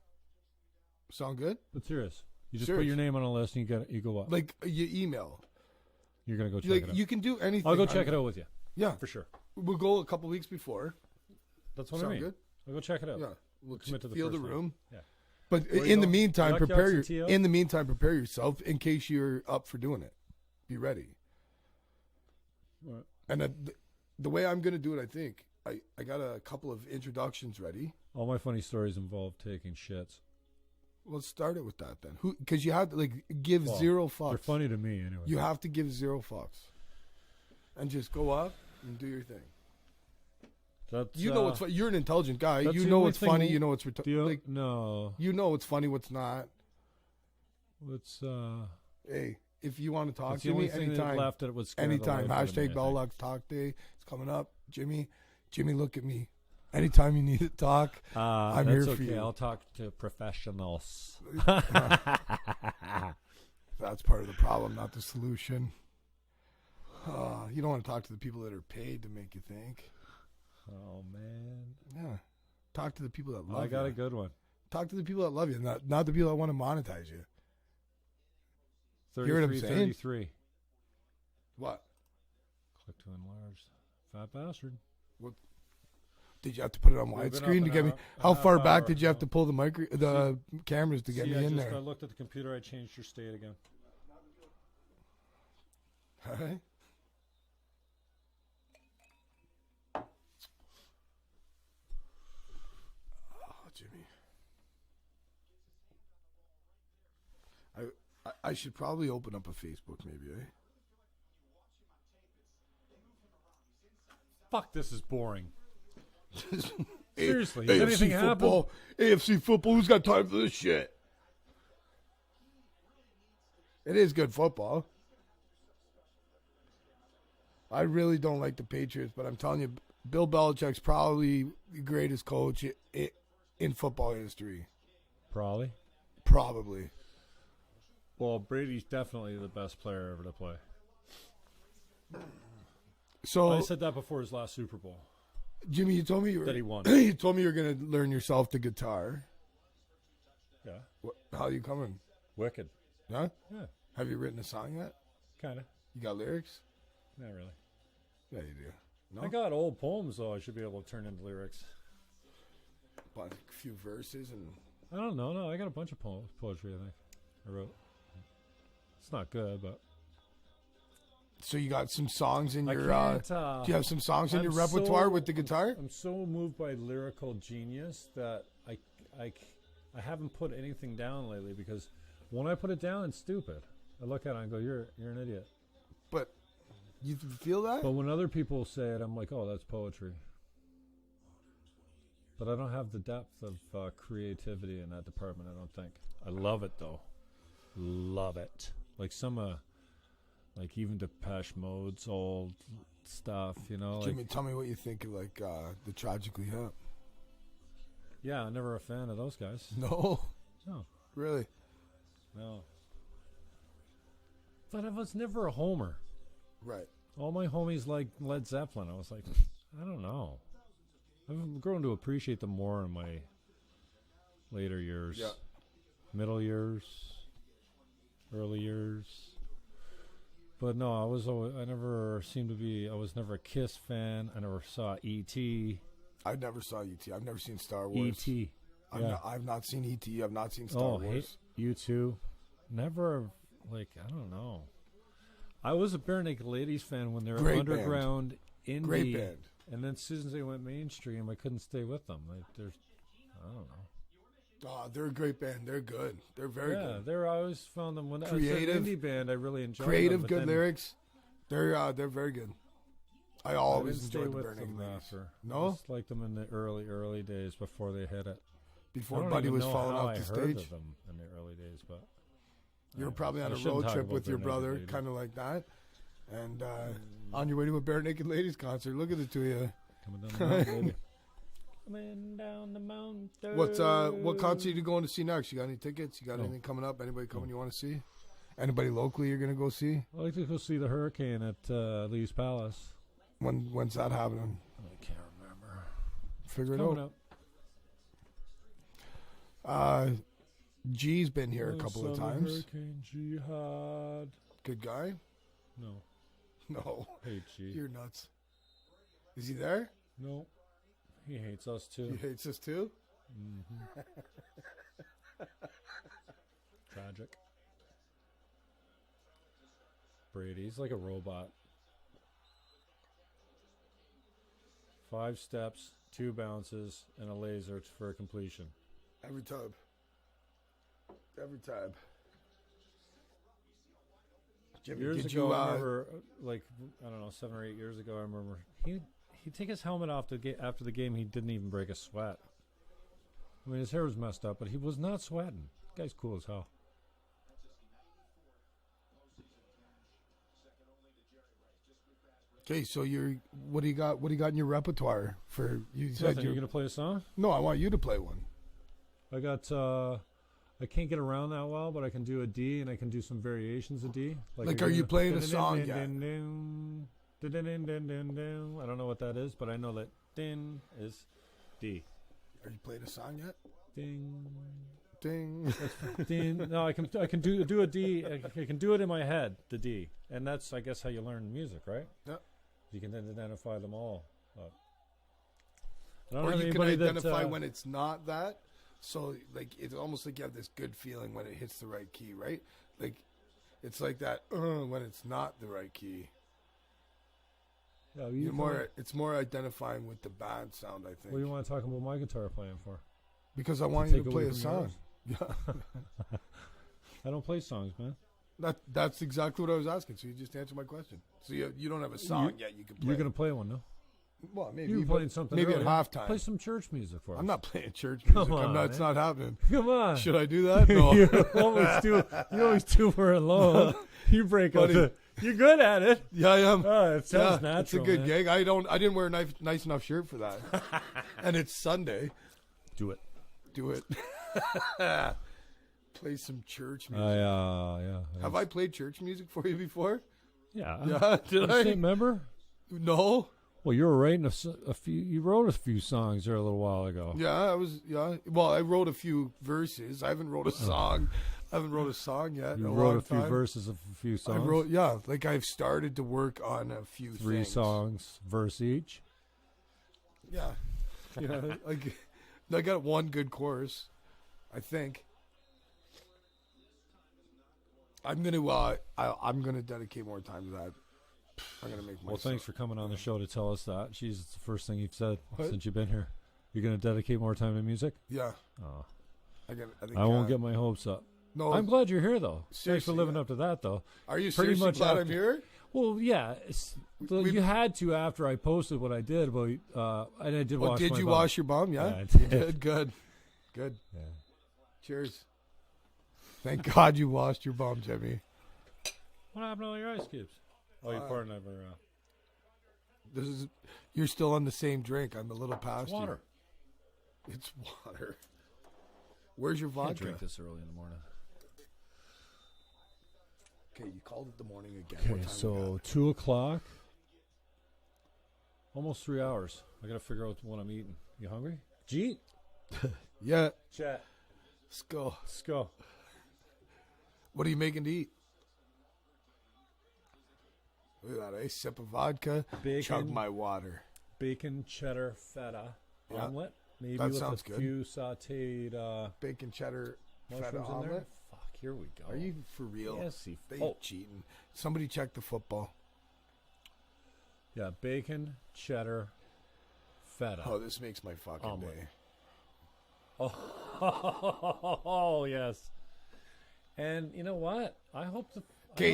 Sound good? But serious. You just put your name on a list and you go up. Like, you email. You're going to go check it out. You can do anything. I'll go check it out with you. Yeah. For sure. We'll go a couple weeks before. That's what I mean. Good? I'll go check it out. Yeah. We'll commit to the feel the room. Yeah. But in the meantime, prepare yourself in case you're up for doing it. Be ready. Right. And the way I'm going to do it, I think, I got a couple of introductions ready. All my funny stories involve taking shits. Let's start it with that then. Because you have to give zero fucks. They're funny to me anyway. You have to give zero fucks, and just go up and do your thing. That's, you know what's you're an intelligent guy. You know what's funny. You know what's no. You know what's funny. What's not. What's Hey, if you want to talk to me anytime, anytime. Hashtag Bellocks Talk Day. It's coming up, Jimmy. Jimmy, look at me. Anytime you need to talk, I'm here for you. I'll talk to professionals. That's part of the problem, not the solution. You don't want to talk to the people that are paid to make you think. Oh, man. Yeah. Talk to the people that love you. I got a good one. Talk to the people that love you, not the people that want to monetize you. 33, hear what I'm saying? 33. What? Click to enlarge. Fat bastard. What? Did you have to put it on widescreen to get me? How far back did you have to pull the cameras to get me in there? I looked at the computer. I changed your state again. All right. Oh, Jimmy. I should probably open up a Facebook, maybe, eh? Fuck, this is boring. Seriously, AFC anything football, happen? AFC football, who's got time for this shit? It is good football. I really don't like the Patriots, but I'm telling you, Bill Belichick's probably the greatest coach in football history. Probably. Well, Brady's definitely the best player ever to play. So I said that before his last Super Bowl. Jimmy, you told me that he won. You told me you were going to learn yourself the guitar. Yeah. How are you coming? Wicked. Huh? Yeah. Have you written a song yet? Kind of. You got lyrics? Not really. Yeah, you do. No? I got old poems, though. I should be able to turn into lyrics. But a few verses and... I don't know. No, I got a bunch of poetry, I think, I wrote. It's not good, but... So you got some songs in your... do you have some songs in your repertoire with the guitar? I'm so moved by lyrical genius that I haven't put anything down lately, because when I put it down, it's stupid. I look at it and go, you're an idiot. But you feel that? But when other people say it, I'm like, oh, that's poetry. But I don't have the depth of creativity in that department, I don't think. I love it, though. Love it. Like some, like even Depeche Mode's old stuff, you know. Jimmy, tell me what you think of like the Tragically Hip. Yeah, I'm never a fan of those guys. No? No. Really? No. But I was never a homer. Right. All my homies like Led Zeppelin. I was like, I don't know. I've grown to appreciate them more in my later years. Yeah. Middle years. Early years. But no, I was never a Kiss fan. I never saw E.T. I never saw E.T. I've never seen Star Wars. E.T. I've not seen E.T. I've not seen Star Wars. You too. Never, like, I don't know. I was a Bare Naked Ladies fan when they were underground indie. Great band. And then as soon as they went mainstream, I couldn't stay with them. Like, I don't know. Oh, they're a great band. They're good. They're very good. Yeah, I always found them when creative, as an indie band. I really enjoyed creative, them, good lyrics. They're very good. I always enjoyed the Bare Naked Ladies. No, I just liked them in the early days before they hit it. Before Buddy was falling off the stage. I heard of them in the early days, but you were probably on a road trip with your brother, kind of like that, and on your way to a Bare Naked Ladies concert. Look at the two of you. Coming down the mountain, baby. Coming down the mountain. What concert are you going to see next? You got any tickets? You got anything coming up? Anybody coming you want to see? Anybody locally you're going to go see? I'd like to go see the Hurricane at Lee's Palace. When's that happening? I can't remember. Figure it out. G's been here a couple of times. Hurricane Jihad. Good guy? No. No. Hey, G. You're nuts. Is he there? No. He hates us too. He hates us too? Mm-hmm. Tragic. Brady's like a robot. 5 steps, 2 bounces, and a laser for completion. Every time. Jimmy, years ago, I remember, like, I don't know, 7 or 8 years ago, I remember he'd take his helmet off after the game. He didn't even break a sweat. I mean, his hair was messed up, but he was not sweating. The guy's cool as hell. Okay, so what do you got in your repertoire for you? Said you're gonna play a song? No, I want you to play one. I got I can't get around that well, but I can do a D and I can do some variations of D. Like are you playing a song yet? I don't know what that is, but I know that din is D. Are you playing a song yet? Ding. Ding. Ding. No, I can do a D. I can do it in my head, the D, and that's I guess how you learn music, right? Yep. You can then identify them all. Or you can identify when it's not that. So like it's almost like you have this good feeling when it hits the right key, right? Like it's like that when it's not the right key. Yeah, it's more identifying with the bad sound, I think. What do you want to talk about my guitar playing for? Because I want you to play a song. Yeah. I don't play songs, man. That's exactly what I was asking. So you just answered my question. So you don't have a song yet. You can play. You're gonna play one, no? Well, maybe you were playing something. Maybe earlier. at halftime. Play some church music for us. I'm not playing church music. Come on, it's not happening. Come on. Should I do that? No. you always do for alone. You break up. You're good at it. Yeah, I am. It sounds natural. It's a good gig. I didn't wear a nice enough shirt for that. And it's Sunday. Do it. Play some church music. Yeah. Have I played church music for you before? Yeah. Yeah. Did I? Remember? No. Well, you were writing a few. You wrote a few songs there a little while ago. Yeah, I was. Yeah. Well, I wrote a few verses. I haven't wrote a song. I haven't wrote a song yet. You wrote a few verses of a few songs? I've started to work on a few Three things. songs, verse each? Yeah. I got one good chorus, I think. I'm gonna dedicate more time to that. I'm gonna make. Well, thanks for coming on the show to tell us that. Jeez, it's the first thing you've said since you've been here. You're gonna dedicate more time to music? Yeah. Oh. I won't get my hopes up. No, I'm glad you're here though. Thanks for living up to that though. Are you seriously glad I'm here? Well, yeah. You had to after I posted what I did, but and I did wash. Did you wash your bum? Yeah, I did. Good. Yeah. Cheers. Thank God you washed your bum, Jimmy. What happened to all your ice cubes? Oh, your partner never. You're still on the same drink. I'm a little past you. Water. It's water. Where's your vodka? I drink this early in the morning. Okay, you called it the morning again. Okay, so 2 o'clock. Almost 3 hours. I gotta figure out what I'm eating. You hungry? Jeet? Yeah. Chat. Let's go. Let's go. What are you making to eat? Look at that, eh? Sip of vodka. Bacon. Chug my water. Bacon, cheddar, feta omelet. Maybe that with sounds a few sauteed bacon, cheddar, mushrooms feta in omelet. There. Fuck, here we go. Are you for real? Yes, they cheating. Somebody check the football. Yeah, bacon, cheddar, feta. Oh, this makes my fucking omelet. Day. Oh, yes. And you know what? I hope the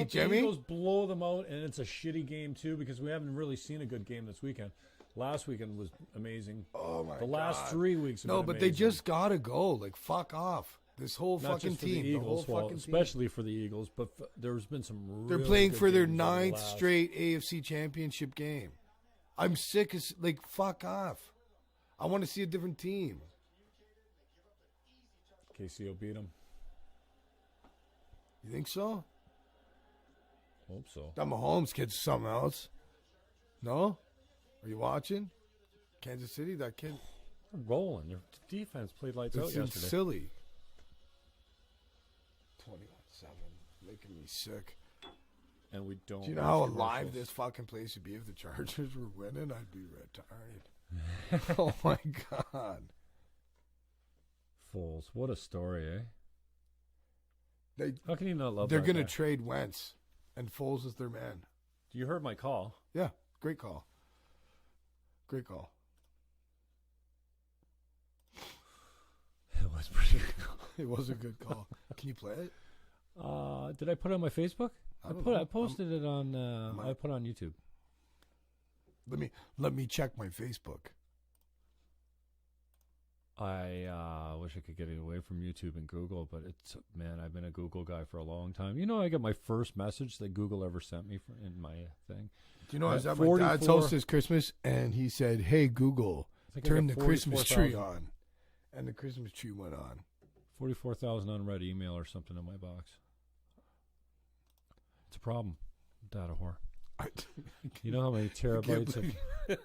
Jimmy, Eagles blow them out, and it's a shitty game too because we haven't really seen a good game this weekend. Last weekend was amazing. Oh my God. The last 3 weeks have been but amazing. they just gotta go. Like fuck off. This whole Not fucking just for team, the Eagles, the whole fucking especially for the Eagles, but there's been some. They're really playing good for their games 9th straight AFC Championship game. I'm sick as fuck off. I want to see a different team. KC will beat them. You think so? Hope so. That Mahomes kid's something else. No? Are you watching? Kansas City, that kid. They're rolling. Their defense played lights out yesterday. It's silly. 21-7. Making me sick. And we don't. Do you know how alive this fucking place would be if the Chargers were winning? I'd be retired. Oh my God. Foles. What a story, eh? How can you not love They're that going to guy? trade Wentz, and Foles is their man. You heard my call. Yeah, great call. Great call. It was pretty good. It was a good call. Can you play it? Did I put it on my Facebook? I posted it on. I put it on YouTube. Let me check my Facebook. I wish I could get it away from YouTube and Google, but I've been a Google guy for a long time. You know, I got my first message that Google ever sent me in my thing. Do you know I was at my dad's house this Christmas, and he said, "Hey Google, turn the Christmas tree on," and the Christmas tree went on. 44,000 unread email or something in my box. It's a problem, data whore. You know how many terabytes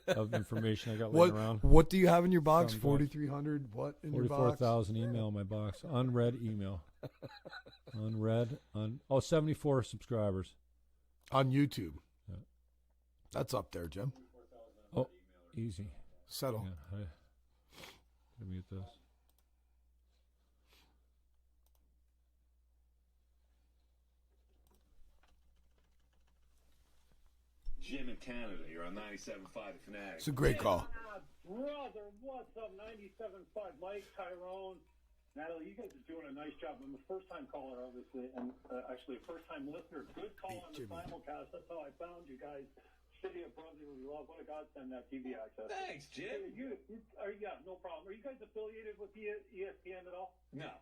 of information I got laying around? What do you have in your box? 4,300 what in your box? 44,000 email in my box. Unread email. 74 subscribers. On YouTube. Yeah. That's up there, Jim. Oh, easy. Settle. Yeah, mute this. Jim in Canada, you're on 97.5 The Fanatic. It's a great call. Brother, what's up? 97.5, Mike, Tyrone, Natalie, you guys are doing a nice job. I'm a first-time caller, obviously, and actually a first-time listener. Good call on the simulcast. That's how I found you guys. City of Brotherly Love. What a godsend, that TV access. Thanks, Jim. Yeah, no problem. Are you guys affiliated with ESPN at all? No.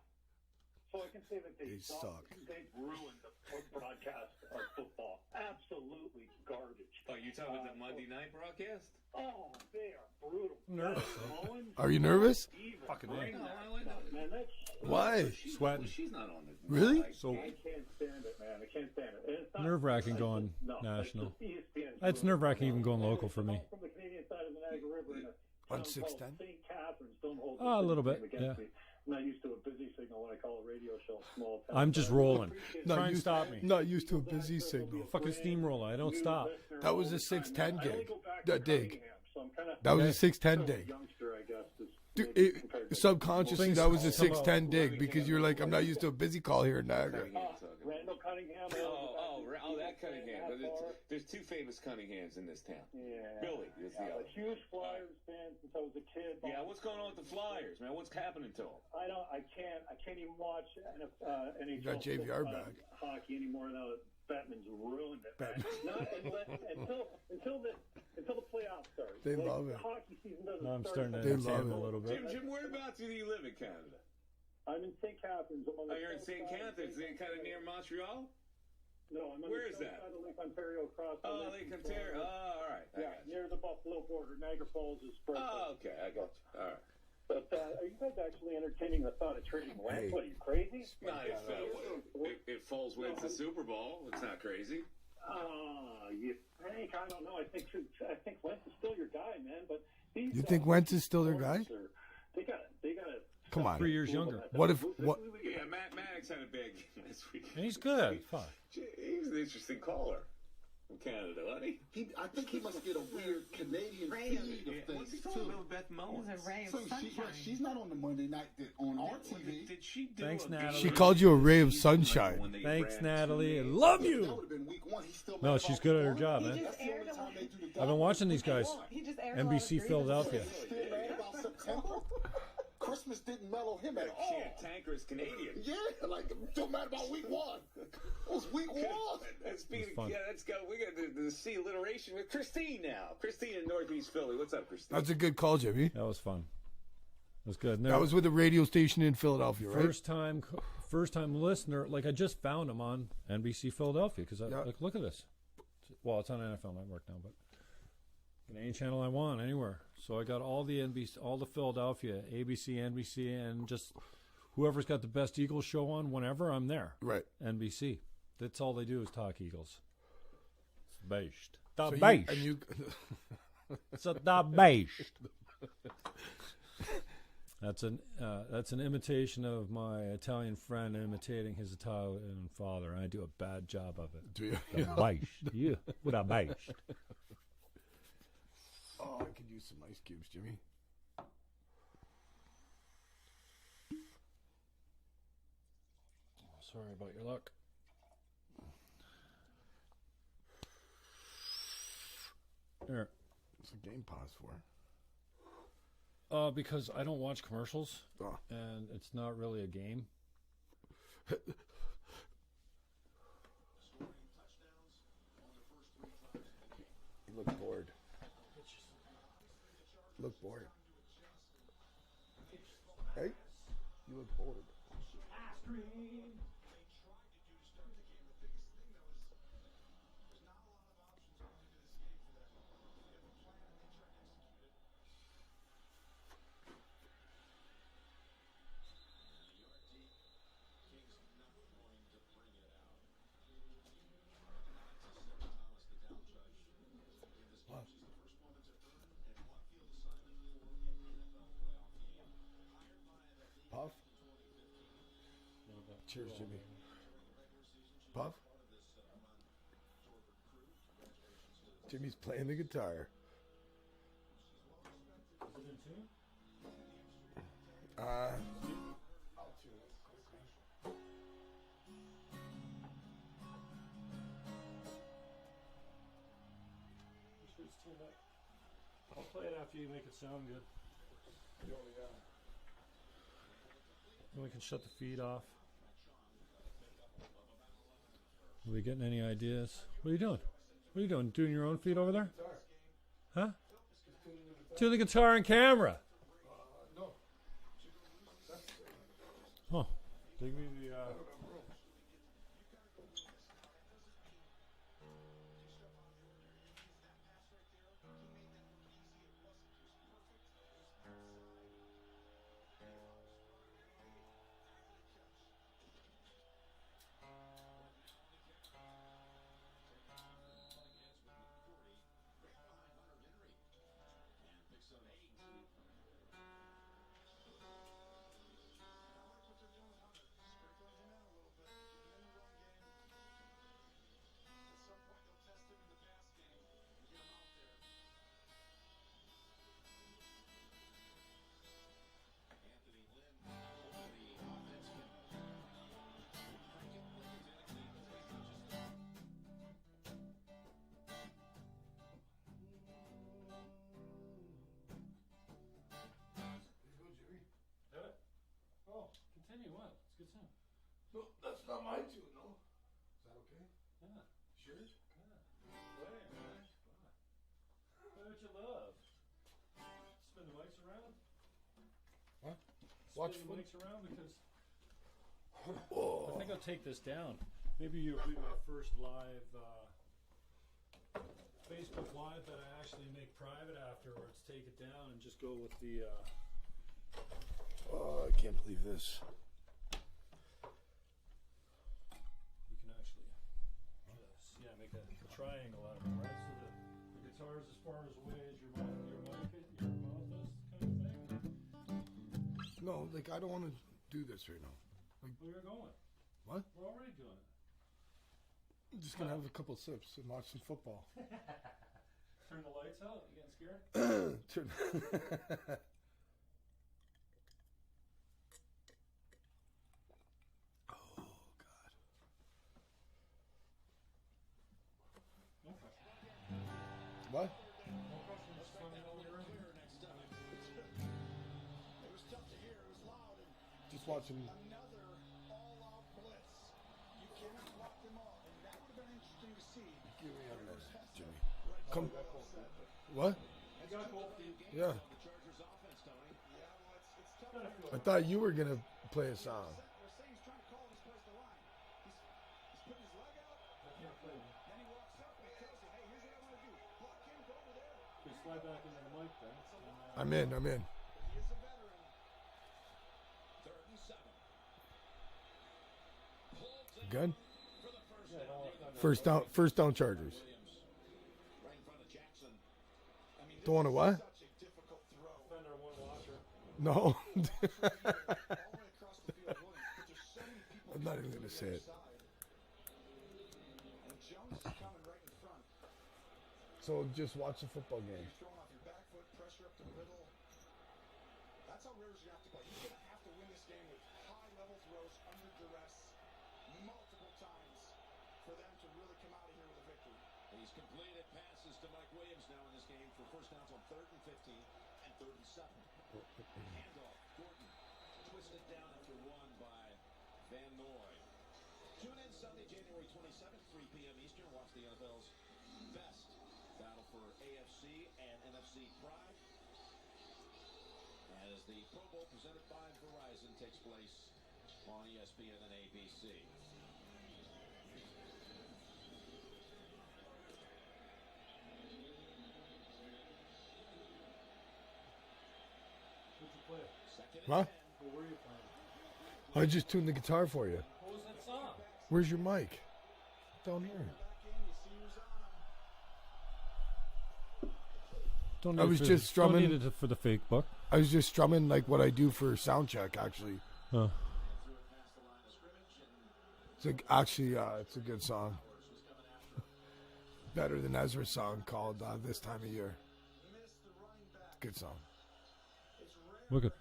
So I can say that they suck. They've ruined the broadcast of football. Absolutely garbage. Oh, you talking about the Monday night broadcast? Oh, they are brutal. Nervous. Are you nervous? Fucking Man, Why? Sweating. She's not on this. Really? So I can't stand it, man. I can't stand it. And it's not nerve-wracking going national. ESPN. It's nerve-wracking even going local for me. From the Canadian side of the Niagara River in a On town called 610? St. Catharines, don't hold A little bit, against yeah. me. I'm not used to a busy signal. when I call a radio show small town. I'm just rolling. Try and used, stop me. Not used to a busy signal. Fucking steamroller. I don't stop. That was a 610 gig. Dig. So that was a 610 dig. Youngster, I guess, Dude, subconsciously, that was a 610 dig because you're like, I'm not used to a busy call here in Niagara. Randall Cunningham. That Cunningham. There's two famous Cunninghams in this town. Yeah. Billy is the other. A huge Flyers fan since I was a kid. Yeah, what's going on with the Flyers, man? What's happening to them? I can't even watch NHL got JVR back. Hockey anymore now that Batman's ruined it. Not until the playoffs start. They love it. Hockey season doesn't I'm start. starting to understand a little bit. Jim, whereabouts do you live in Canada? I'm in St. Catharines. You're in St. Catharines. Is it kind of near Montreal? No, I'm on Where the is that? side of Lake Ontario across. Lake Ontario. Oh, all right. Yeah, near the Buffalo border. Niagara Falls is. Oh, okay. I got you. All right. But are you guys actually entertaining the thought of trading Wentz? What, are you crazy? If Foles wins the Super Bowl, it's not crazy. You think? I don't know. I think Wentz is still your guy, man. But you think Wentz is still their guy? They got to. Come on. 3 years younger. What? Yeah, Maddox had a big this week. And he's good. Fuck. He's an interesting caller from Canada, wasn't he? I think he must get a weird Canadian feed of things, What's he too. talking about Beth Mullins? He's a ray of So sunshine. she's not on the Monday night on our TV. Did she do Thanks, Natalie. She called you a ray of sunshine. Thanks, Natalie. I love That you. would have been week one. He's still No, she's good at her job, He man. just aired That's the only time they do the I've been watching these guys. He just aired a lot of NBC grievances. Philadelphia. Still mad about September? Christmas didn't mellow him at all. Tanker is Canadian. Yeah, like, don't matter about week one. It was week one. Speaking fun. let's go. We got the C alliteration with Christine now. Christine in Northeast Philly. What's up, Christine? That's a good call, Jimmy. That was fun. It was good. That was with a radio station in Philadelphia, right? First time listener. Like I just found him on NBC Philadelphia because like look at this. Well, it's on NFL Network now, but any channel I want, anywhere. So I got all the NBC, all the Philadelphia, ABC, NBC, and just whoever's got the best Eagles show on whenever I'm there. Right. NBC. That's all they do is talk Eagles. It's based. The So based. It's a the based. That's an imitation of my Italian friend imitating his Italian father, and I do a bad job of it. Do you? The based. Yeah, with a based. Oh, I could use some ice cubes, Jimmy. Sorry about your luck. There. What's the game pause for? Because I don't watch commercials, Oh. and it's not really a game. You look bored. Look bored. Hey, you look bored. Puff? Cheers, Jimmy. Puff? Jimmy's playing the guitar. I'll play it after you make it sound good. And we can shut the feed off. Are we getting any ideas? What are you doing? What are you doing? Doing your own feed over there? Huh? Tune the guitar and camera. No. Oh, give me the. Sure? Yeah. Play, man. Play what you love. Spin the mics around. What? Spin the mics around because I think I'll take this down. Maybe you'll be my first live Facebook Live that I actually make private afterwards. Take it down and just go with the. Oh, I can't believe this. You can actually, make a triangle out of it, right? So the guitar is as far away as your mouth is, kind of thing. No, like I don't want to do this right now. Where are you going? What? We're already doing it. I'm just gonna have a couple sips and watch some football. Turn the lights out. You getting scared? Turn. What? Just watching. Another all-out blitz. You cannot block them all, and that would have been interesting to see. Give me a minute, Jimmy. Come. What? Yeah. I thought you were gonna play a song. They're saying he's trying to call this place the line. He's putting his leg out. Then he walks up and he tells you, hey, here's what I want to do. Block him, go over there. Just slide back into the mic then. I'm in. He is a veteran. 3rd and 7. Good. Yeah, First down Chargers. Right in front of Jackson. I mean, Don't want to what? such a difficult throw. Defender one watcher. No. All the way across the field, Williams, but there's so many people I'm not even gonna say it. and Jones is coming right in front. So just watch the football game. You're throwing off your back foot, pressure up the middle. That's how Rivers are going to have to play. He's going to have to win this game with high-level throws under duress multiple times for them to really come out of here with a victory. He's completed passes to Mike Williams now in this game for first downs on 3rd and 15 and 3rd and 7. Handoff. Gordon twisted down after 1 by Van Noy. Tune in Sunday, January 27th, 3 p.m. Eastern. Watch the NFL's best battle for AFC and NFC pride as the Pro Bowl presented by Verizon takes place on ESPN and ABC. What'd you play? What? What were you playing? I just tuned the guitar for you. What was that song? Where's your mic? Down here. Don't I was just strumming. Don't need it for the fake book. I was just strumming like what I do for sound check. Actually, it's a good song. Better than Ezra's song called "This Time of Year." Good song. Look at.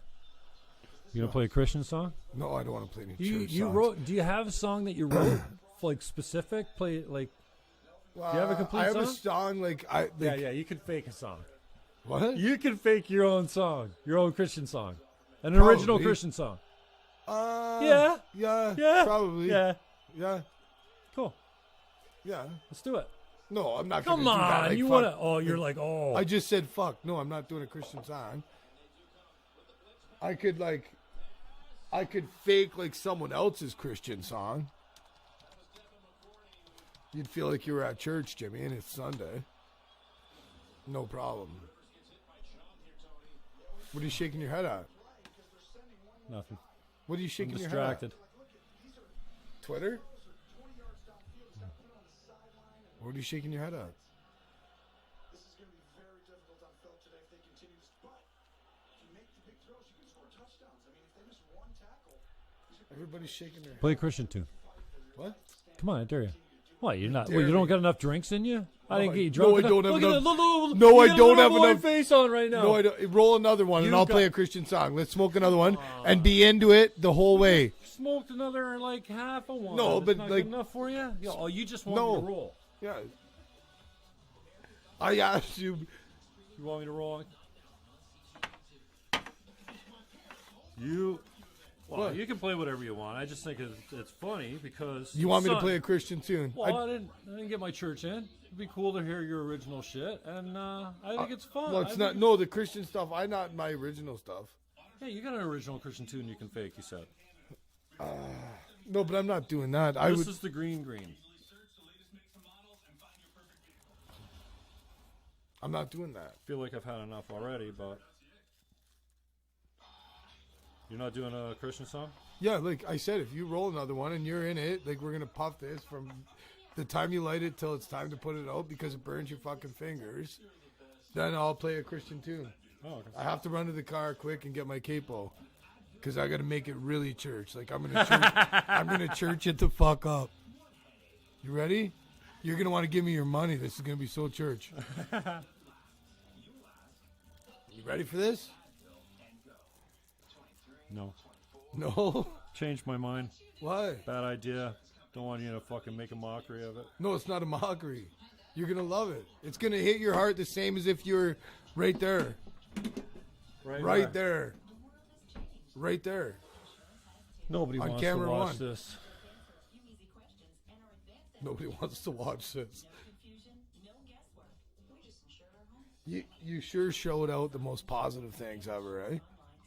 You gonna play a Christian song? No, I don't want to play any church You songs. wrote? Do you have a song that you wrote, like specific? Play like. Do you have a complete I have song? a song like I. Like, Yeah. You can fake a song. What? You can fake your own song, your own Christian song, an Probably. original Christian song. Yeah. Probably. Yeah. Yeah. Cool. Yeah. Let's do it. No, I'm not. Come gonna do that. on, Like, you fuck. want to? Oh, you're like, oh. I just said fuck. No, I'm not doing a Christian song. I could fake like someone else's Christian song. You'd feel like you were at church, Jimmy, and it's Sunday. No problem. What are you shaking your head at? Nothing. What are you I'm shaking your distracted. head at? Twitter? What are you shaking your head at? This is going to be very difficult on Phil today if they continue this. But if you make the big throws, you can score touchdowns. I mean, if they miss one tackle, Everybody's shaking their head. Play a Christian tune. What? Come on, I dare you. What? You're not? Dare Well, you don't me. got enough drinks in you? I didn't I- get you drunk. no, I enough. don't have Look at enough- that little- No, you I got a don't little have boy enough- face on right now. No, I don't. Roll another one, and You I'll got- play a Christian song. Let's smoke another one and be into it the whole way. Smoked another like half a one. No, That's but, not like- good enough for you. Oh, you just want No. me to roll. Yeah. I asked you. You want me to roll? You Well, What? you can play whatever you want. I just think it's funny because You want me to play a Christian tune? Well, I didn't get my church in. It'd be cool to hear your original shit, and I think it's fun. Well, it's not. No, the Christian stuff. I not my original stuff. Hey, you got an original Christian tune you can fake. You said. No, but I'm not doing that. This is the green. I'm not doing that. I feel like I've had enough already, but you're not doing a Christian song? Yeah, like I said, if you roll another one and you're in it, like we're gonna puff this from the time you light it till it's time to put it out because it burns your fucking fingers. Then I'll play a Christian tune. Oh, okay. I have to run to the car quick and get my capo because I got to make it really church. Like I'm gonna church it the fuck up. You ready? You're gonna want to give me your money. This is gonna be so church. You ready for this? No. No. Changed my mind. Why? Bad idea. Don't want you to fucking make a mockery of it. No, it's not a mockery. You're gonna love it. It's gonna hit your heart the same as if you're right there. Right there. Right there. Nobody On wants camera to watch one. this. Nobody wants to watch this. You sure showed out the most positive things ever, eh?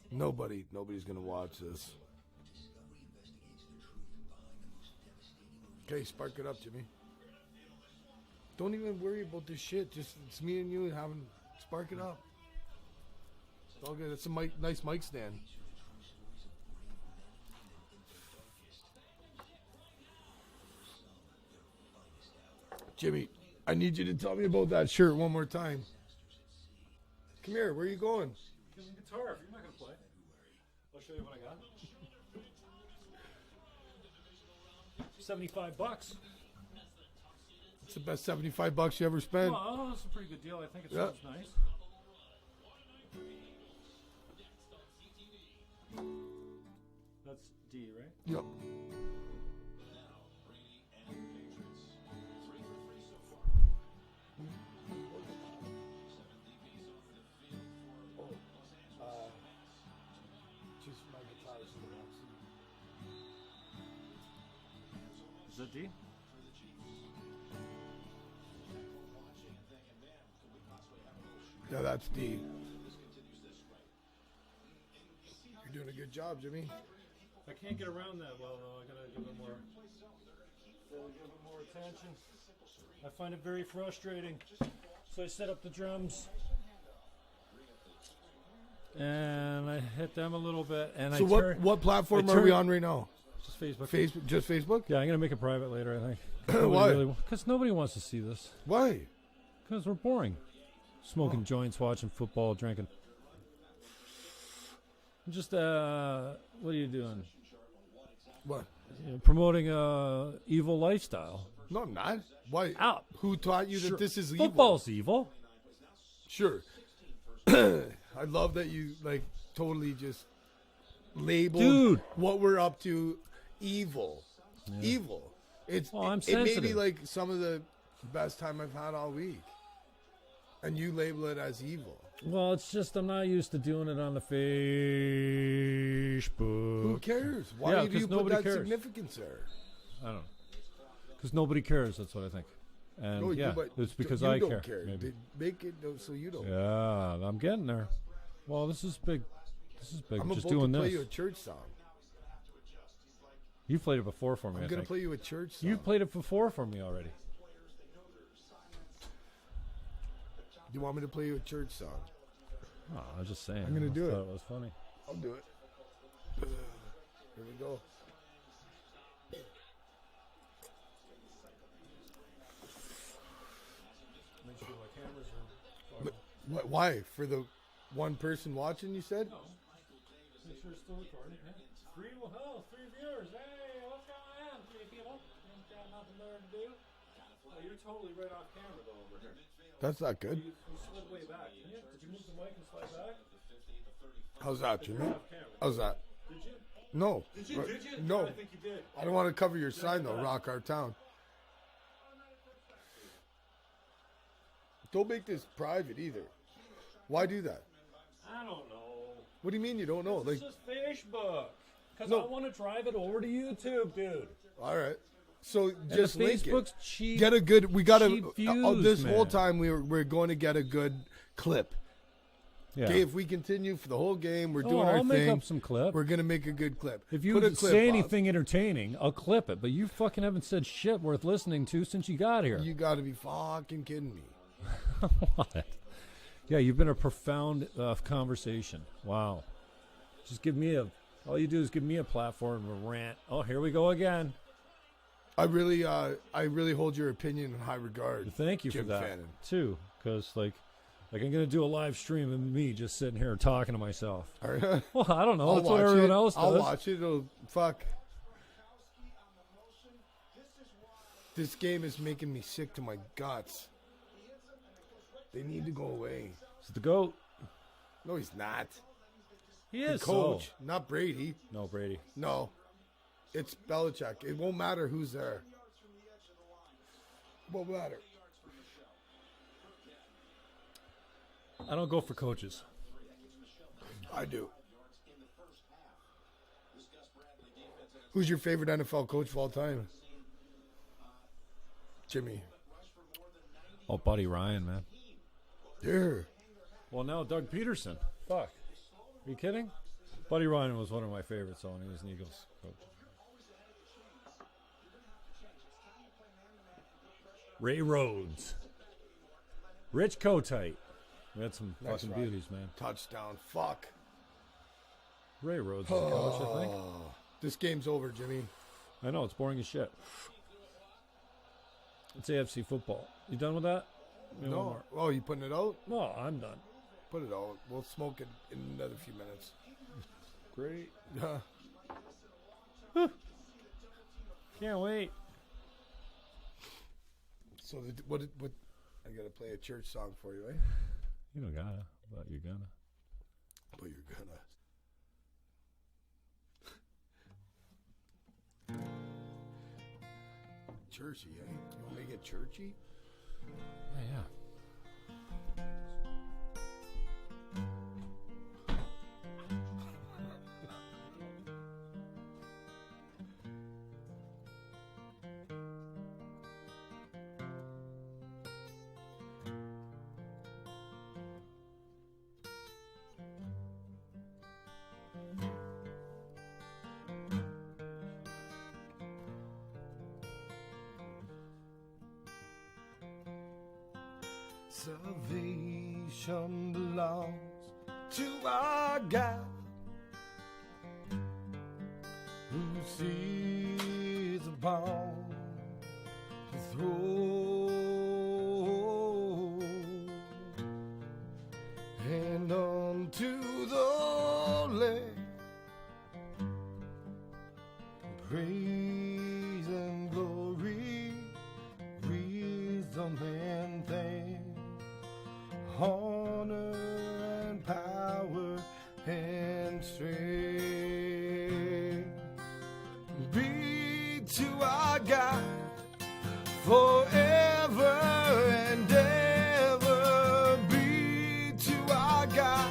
Nobody's gonna watch this. Okay, spark it up, Jimmy. Don't even worry about this shit. Just it's me and you having spark it up. It's all good. It's a nice mic stand. Jimmy, I need you to tell me about that shirt one more time. Come here. Where are you going? Give me a guitar. You're not gonna play. I'll show you what I got. $75. It's the best $75 you ever spent. Oh, that's a pretty good deal. I think it Yeah. sounds nice. That's D, right? Yep. Just my guitar's in the box. Is that D? Yeah, that's D. You're doing a good job, Jimmy. I can't get around that well, though. I gotta give it more. Attention. I find it very frustrating. So I set up the drums, and I hit them a little bit, and So what platform are we on right now? Just Facebook. Facebook, just Facebook? Yeah, I'm gonna make it private later. I think. Why? Because nobody wants to see this. Why? Because we're boring. Smoking joints, watching football, drinking. Just what are you doing? What? Promoting a evil lifestyle. No, I'm not. Why? Out. Who taught you that this is evil? Football's evil. Sure. I love that you totally just labeled what we're up to evil. Yeah. Evil. It may be like some of the best time I've had all week. And you label it as evil. Well, it's just I'm not used to doing it on the Facebook. Who cares? Why do you put that significance there? I don't know. Because nobody cares, that's what I think. And it's because I don't care. Maybe. Make it so you don't. Yeah, I'm getting there. Well, this is big. I'm just about doing to play this. you a church song. You played it before for me. I'm going to play you a church song. You've played it before for me already. Do you want me to play you a church song? Oh, I was just saying. I'm going to do it. It was funny. I'll do it. Here we go. Make sure my cameras are. Why? For the one person watching, you said? No. Make sure it's still recording. Three viewers. Hey, what's going on? Three people. Ain't got nothing there to do. Oh, you're totally right off camera though over here. That's not good. You slid way back. Did you move the mic and slide back? How's that, Jimmy? How's that? Did you? No. Did you? No. I think you did. I don't want to cover your sign though, Rock Our Town. Don't make this private either. Why do that? I don't know. What do you mean you don't know? It's just Facebook. Because I want to drive it over to YouTube, dude. All right. So just link Facebook's it. cheap. Get a good. We got cheap to. views, This man. whole time we're going to get a good clip. Yeah. Okay, if we continue for the whole game, we're doing our I'll thing. make up some clip. We're gonna make a good clip. If you Put a clip say up. anything entertaining, I'll clip it. But you fucking haven't said shit worth listening to since you got here. You got to be fucking kidding me. What? Yeah, you've been a profound conversation. Wow. Just give me all you do is give me a platform to rant. Oh, here we go again. I really hold your opinion in high regard. Thank you Jim for that Fannon. too, because like I'm gonna do a live stream of me just sitting here talking to myself. All right. Well, I don't know. I'll That's what watch everyone it. else does. I'll watch it. It'll fuck. This game is making me sick to my guts. They need to go away. It's the GOAT. No, he's not. He The is coach, not Brady. No, Brady. No, it's Belichick. It won't matter who's there. It won't matter. I don't go for coaches. I do. Who's your favorite NFL coach of all time? Jimmy. Oh, Buddy Ryan, man. Yeah. Well, now Doug Peterson. Fuck. Are you kidding? Buddy Ryan was one of my favorites when he was an Eagles coach. Ray Rhodes. Rich Kotite. We had some Nice fucking ride. beauties, man. Touchdown. Fuck. Ray Rhodes was a coach, I think. This game's over, Jimmy. I know, it's boring as shit. It's AFC football. You done with that? Maybe one No. more. Oh, you putting it out? No, I'm done. Put it out. We'll smoke it in another few minutes. Great. Yeah. Can't wait. So what? I gotta play a church song for you, eh? You don't gotta, but you're gonna. But you're gonna. Churchy, eh? You want to make it churchy? Yeah. Salvation belongs to our God, who sits upon the throne, and unto the Lamb praise and glory, wisdom and thanks, honor and power and strength be to our God forever and ever. Be to our God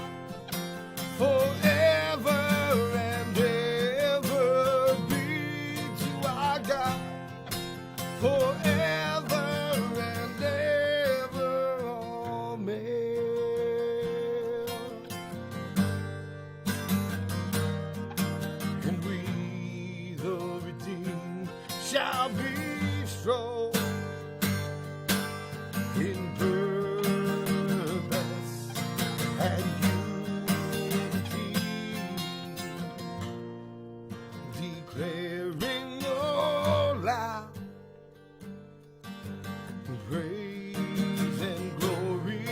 forever and ever. Be to our God forever and ever. Amen. And we, the redeemed, shall be strong in purpose and unity, declaring aloud praise and glory,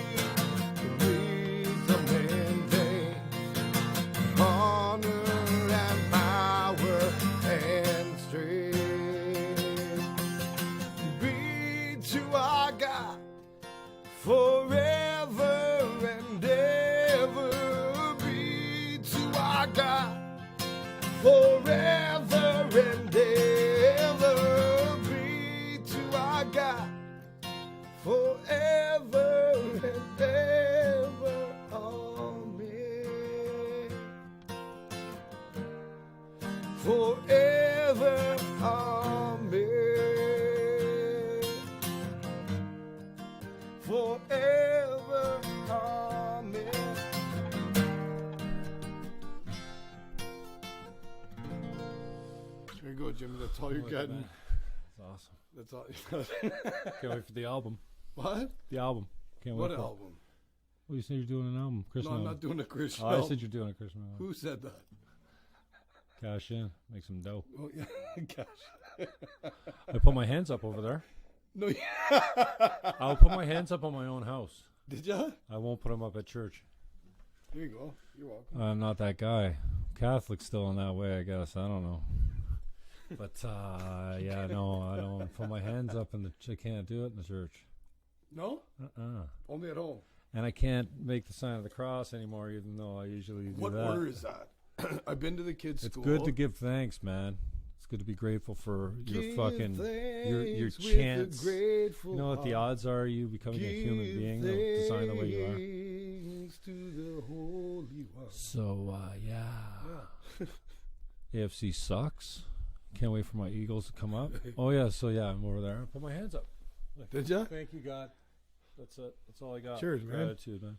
wisdom and thanks, honor and power and strength be to our God forever and ever. Be to our God forever and ever. Be to our God forever and ever. Amen. forever coming. There you go, Jimmy. That's all you're getting. That's awesome. That's all. Can't wait for the album. What? The album. Can't wait. What for album? Well, you said you're doing an album. Christian No, I'm album. not doing a Christian Oh, album. I said you're doing a Christian album. Who said that? Cash in. Make some dough. Oh, yeah. Gosh. I put my hands up over there. No, I'll put my hands up on my own house. Did ya? I won't put them up at church. There you go. You're welcome. I'm not that guy. Catholic still in that way, I guess. I don't know. But, yeah, no, I don't put my hands up in the... I can't do it in the church. No? Only at home. And I can't make the sign of the cross anymore, even though I usually do What that. order is that? I've been to the kids' It's school. good to give thanks, man. It's good to be grateful for your fucking your thanks chance. with a grateful You know what the odds are you becoming a human being designed the way you are. thanks to the Holy One. So yeah. AFC sucks. Can't wait for my Eagles to come up. Oh yeah, so yeah, I'm over there. Put my hands up. Did ya? Thank you, God. That's it. That's all I got. Cheers, man. Gratitude, man.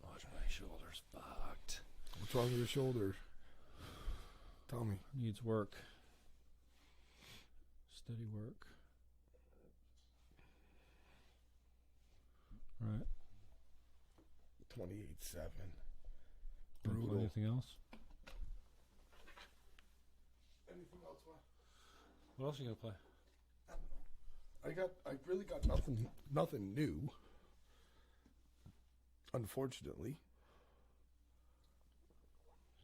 Watch my shoulders fucked. What's wrong with your shoulders? Tell me. Needs work. Steady work. Right. 28-7. Wanna play Brutal. anything else? Anything else? What else are you gonna play? I really got nothing new. Unfortunately.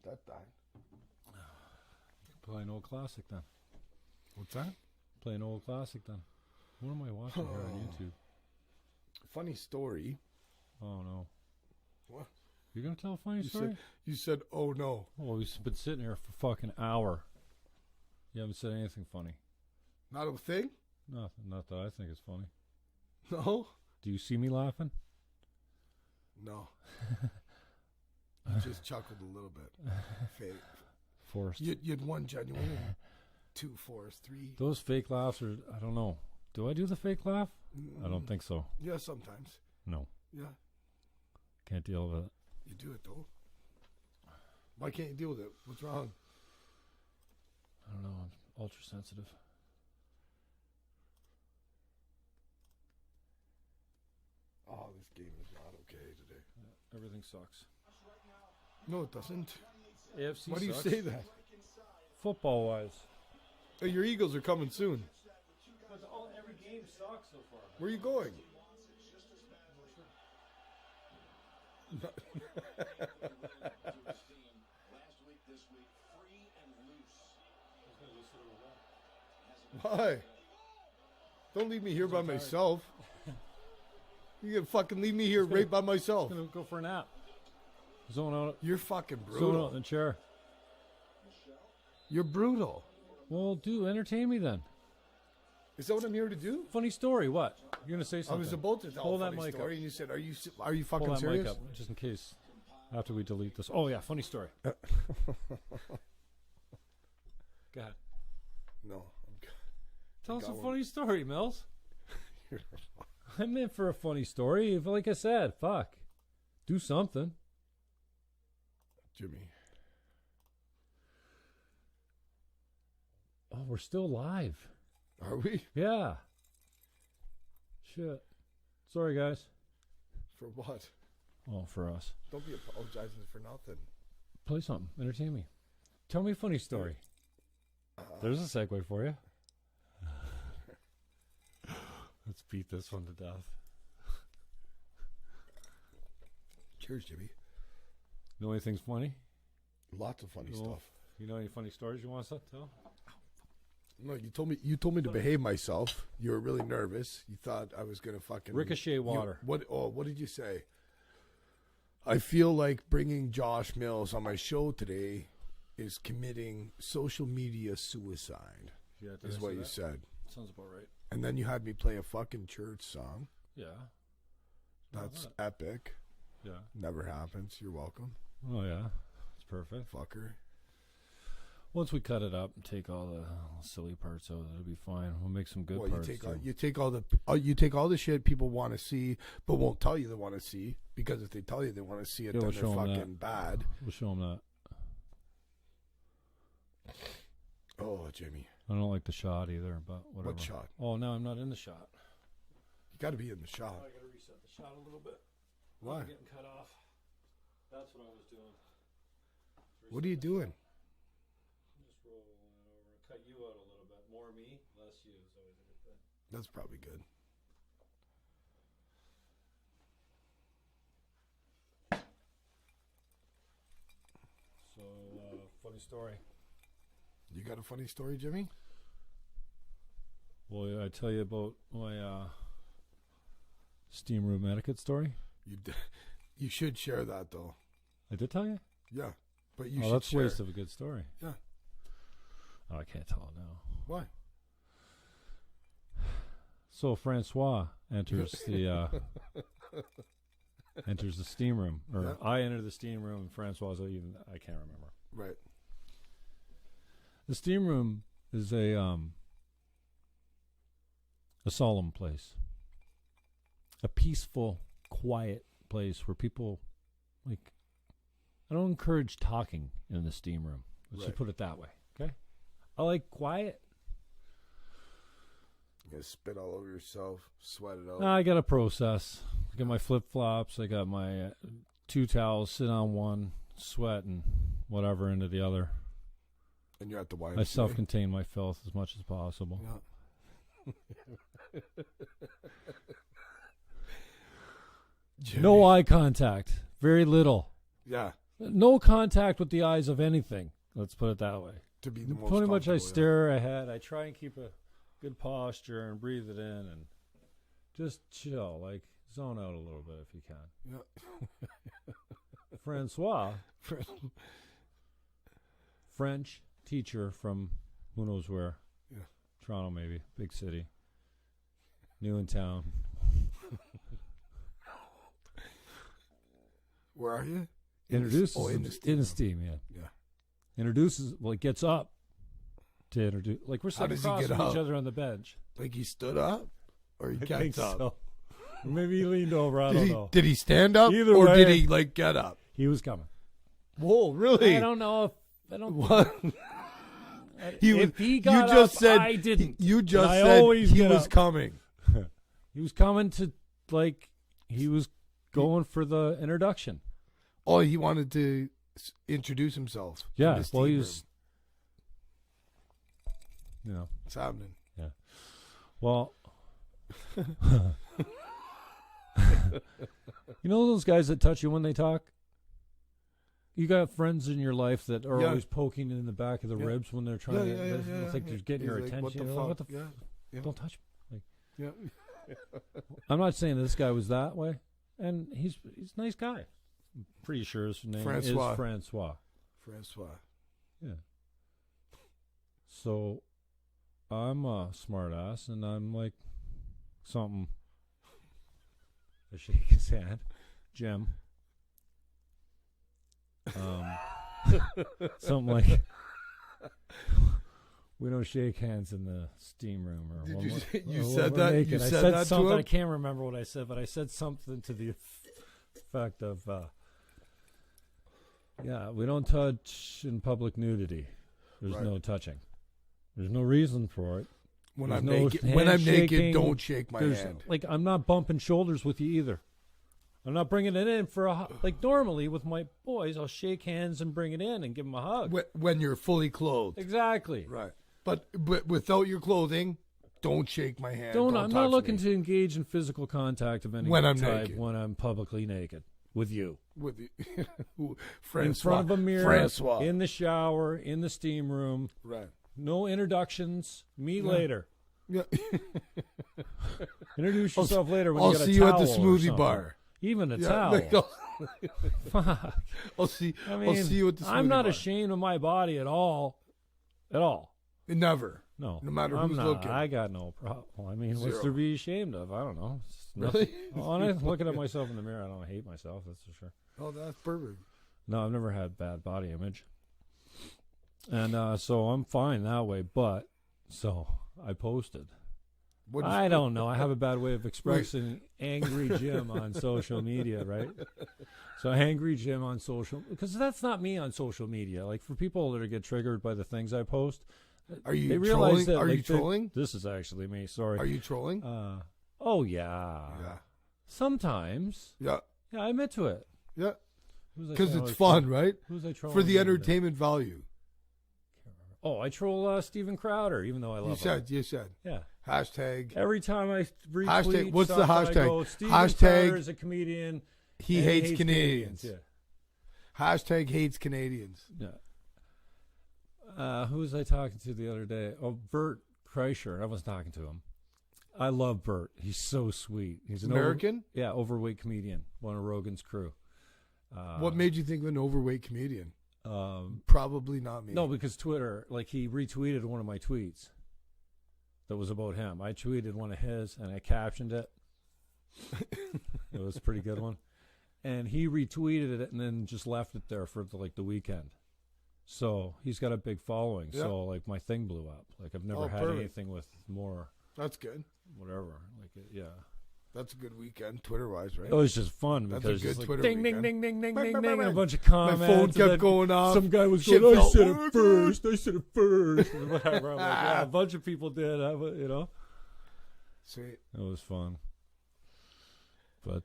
That died. Play an old classic then. What's that? Play an old classic then. What am I watching here on YouTube? Funny story. Oh no. What? You're gonna tell a funny story? You said, oh no. Oh, we've been sitting here for fucking hour. You haven't said anything funny. Not a thing? Nothing. Not that I think is funny. No? Do you see me laughing? No. You just chuckled a little bit. Fake. Forced. You'd one genuine, 2 forced, 3. Those fake laughs are, I don't know. Do I do the fake laugh? I don't think so. Yeah, sometimes. No. Yeah. Can't deal with it. You do it, though. Why can't you deal with it? What's wrong? I don't know. I'm ultra sensitive. Oh, this game is not okay today. Yeah, everything sucks. No, it doesn't. AFC Why do you sucks. say that? Football wise. Hey, your Eagles are coming soon. Because every game sucks so far. Where are you going? Why? Don't leave me here by myself. You gonna fucking leave me here right by myself. I'm gonna go for a nap. Zone out. You're fucking Zone out brutal. in the chair. You're brutal. Well, do entertain me then. Is that what I'm here to do? Funny story. What? You're gonna say I something? was about to tell Hold a that funny mic story, up. and you said, "Are you Hold fucking that serious?" mic up, just in case. After we delete this. Oh yeah, funny story. Go ahead. No. Tell us a got one. funny story, Mills. I'm in for a funny story. Like I said, fuck. Do something. Jimmy. Oh, we're still live. Are we? Yeah. Shit. Sorry, guys. For what? Oh, for us. Don't be apologizing for nothing. Play something. Entertain me. Tell me a funny story. There's a segue for you. Let's beat this one to death. Cheers, Jimmy. Know anything's funny? Lots of funny stuff. You know any funny stories you want us to tell? No, you told me to behave myself. You were really nervous. You thought I was gonna fucking Ricochet water. What did you say? I feel like bringing Josh Mills on my show today is committing social media suicide. Yeah, did is I what say you that? said. Sounds about right. And then you had me play a fucking church song. Yeah. That's epic. Yeah. Never happens. You're welcome. Oh yeah. It's perfect. Fucker. Once we cut it up and take all the silly parts out, it'll be fine. We'll make some good parts. You take all the shit people want to see, but won't tell you they want to see, because if they tell you they want to see it, then they're fucking bad. We'll show them that. Oh, Jimmy. I don't like the shot either, but whatever. What shot? Oh, no, I'm not in the shot. You got to be in the shot. I got to reset the shot a little bit. Why? I'm getting cut off. That's what I was doing. What are you doing? Just rolling over. Cut you out a little bit. More me, less you is always a good thing. That's probably good. So, funny story. You got a funny story, Jimmy? Well, I tell you about my steam room etiquette story. You should share that, though. I did tell you? Yeah, but you should that's share. waste of a good story. Yeah. Oh, I can't tell it now. Why? So Francois enters the enters the steam room, or Yeah. I enter the steam room, and Francois I can't remember. Right. The steam room is a solemn place, a peaceful, quiet place where people like. I don't encourage talking in the steam room. Let's just put it that way. Okay. I like quiet. You gotta spit all over yourself, sweat it out. I got a process. I got my flip flops. I got my 2 towels. Sit on one, sweat and whatever into the other. And you're at the YMCA. I self-contain my filth as much as possible. Yeah. No eye contact. Very little. Yeah. No contact with the eyes of anything. Let's put it that way. To be the most Pretty much I comfortable, stare ahead. I try and keep a good posture and breathe it in and just chill. Like zone out a little bit if you can. Yeah. Francois, French teacher from who knows where. Yeah. Toronto maybe. Big city. New in town. Where are you? Introduces in the steam, yeah. Yeah. Introduces, well, it gets up to introduce. Like we're sitting does he across get from up? each other on the bench. Like he stood up, or he I got think up. so. Or maybe he leaned over. I don't know. Did he stand up, Either or way, did he like get up? He was coming. Whoa, really? I don't know if I don't. What? If he got you just up, said I didn't. You just I said always he get was up. coming. He was coming to he was going for the introduction. Oh, he wanted to introduce himself. in Yeah, the well, steam he room. was. You know. It's happening. Yeah. Well. You know those guys that touch you when they talk? You got friends in your life that are Yeah. always poking in the back of the ribs when they're trying to. It's like they're getting your He's like, attention. What the You're fuck? like, what the yeah. Yeah. Don't touch me. Yeah. I'm not saying this guy was that way, and he's a nice guy. I'm pretty sure his name Francois. is Francois. Francois. Yeah. So I'm a smart ass, and I'm like something. I shake his hand, Jim. Something like we don't shake hands in the steam room. Or Did when you we're- say- you or said when we're that? naked. You I said said that to something. him? I can't remember what I said, but I said something to the effect of, "Yeah, we don't touch in public nudity. There's Right. no touching. There's no reason for it. When There's I'm no naked, when I'm naked, handshaking. don't shake my There's- hand. Like I'm not bumping shoulders with you either. I'm not bringing it in for like normally with my boys. I'll shake hands and bring it in and give them a hug. When you're fully clothed. Exactly. Right. But without your clothing, don't shake my hand. I'm touch not looking me. to engage in physical contact of any When I'm type naked. when I'm publicly naked with you. With the In Francois. front of a mirror, Francois. in the shower, in the steam room. Right. No introductions. Me later. Yeah. Introduce yourself later when I'll you got a see you at the towel or smoothie something. bar. Even a Yeah, towel. like, Fuck. I'll see. I mean, I'll see you at the smoothie I'm not bar. ashamed of my body at all. At all. Never. No. No matter I'm who's not. looking. I got no problem. I mean, what's Zero. there to be ashamed of? I don't know. It's Really? nothing. When I'm looking at myself in the mirror, I don't hate myself, that's for sure. Oh, that's perfect. No, I've never had bad body image. And so I'm fine that way. But so I posted. I don't know. I have a bad way of expressing angry Jim on social media, right? So angry Jim on social, because that's not me on social media. Like for people that get triggered by the things I post, are you they realize trolling? that, Are like, you trolling? This is actually me. Sorry. Are you trolling? Oh yeah. Yeah. Sometimes. Yeah. Yeah, I admit to it. Yeah. Because it's fun, right? Who's I trolling? For the entertainment value. Oh, I troll Steven Crowder, even though I love him. You said. Yeah. Hashtag. Every time I retweet Hashtag. What's the stuff, hashtag? I go, Steven Hashtag. Crowder is a comedian. He hates Canadians. Yeah. Hashtag hates Canadians. Yeah. Who was I talking to the other day? Oh, Bert Kreischer. I was talking to him. I love Bert. He's so sweet. He's an American? Overweight comedian. One of Rogan's crew. What made you think of an overweight comedian? Probably not me. No, because Twitter, like he retweeted one of my tweets that was about him. I tweeted one of his and I captioned it. It was a pretty good one. And he retweeted it and then just left it there for the weekend. So he's got a big following. Yep. So like my thing blew up. Like I've never had perfect. anything with more. That's good. Whatever. Yeah. That's a good weekend, Twitter-wise, right? It was just fun That's because a good it's like Twitter ding, weekend. ding, ding, ding, ding, ding, ding, and a bang. bunch of comments. My phone kept going off. Some guy was Shit going, I felt said it good. first. I said it first. And whatever. I'm like, yeah, a bunch of people did. You know? Sweet. It was fun. But,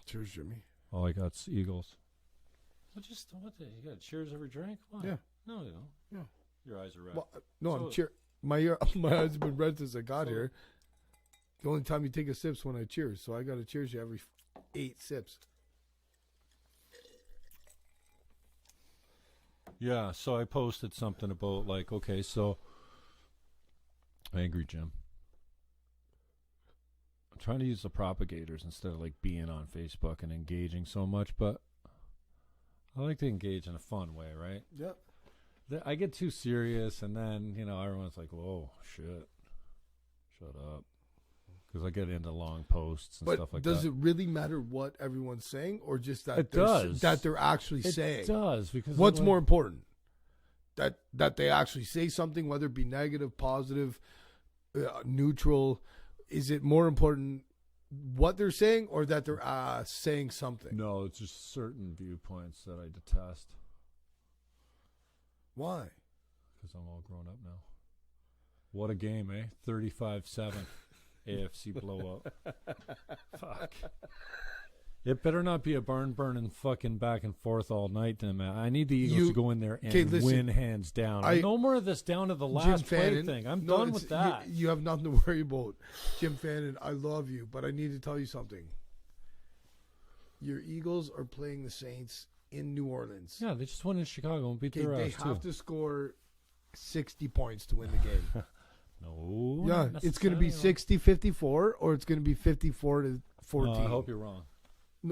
Cheers, Jimmy. all I got's Eagles. You got cheers every drink? Why? Yeah. No, you don't. Yeah. Your eyes are red. Well, no, So- I'm cheer. My eyes have been red since I got here. The only time you take a sip's when I cheers, so I got to cheers you every 8 sips. Yeah, so I posted something about okay, so Angry Jim. I'm trying to use the propagators instead of being on Facebook and engaging so much, but I like to engage in a fun way, right? Yep. I get too serious, and then everyone's like, "Whoa, shit, shut up," because I get into long posts and stuff like that. But does it really matter what everyone's saying, or just that It does. that they're actually saying? It does, because What's more important? That they actually say something, whether it be negative, positive, neutral. Is it more important what they're saying, or that they're saying something? No, it's just certain viewpoints that I detest. Why? Because I'm all grown up now. What a game, eh? 35-7 AFC blowout. Fuck. It better not be a barn-burning fucking back and forth all night, then, man. I need the Eagles to go in there and win hands down. No more of this down to the last play thing. I'm done with that. You have nothing to worry about. Jim Fannon, I love you, but I need to tell you something. Your Eagles are playing the Saints in New Orleans. Yeah, they just won in Chicago and beat their ass, They have to score 60 points to win the game. No. Yeah, it's going to be 60-54, or it's going to be 54-14. I hope you're wrong.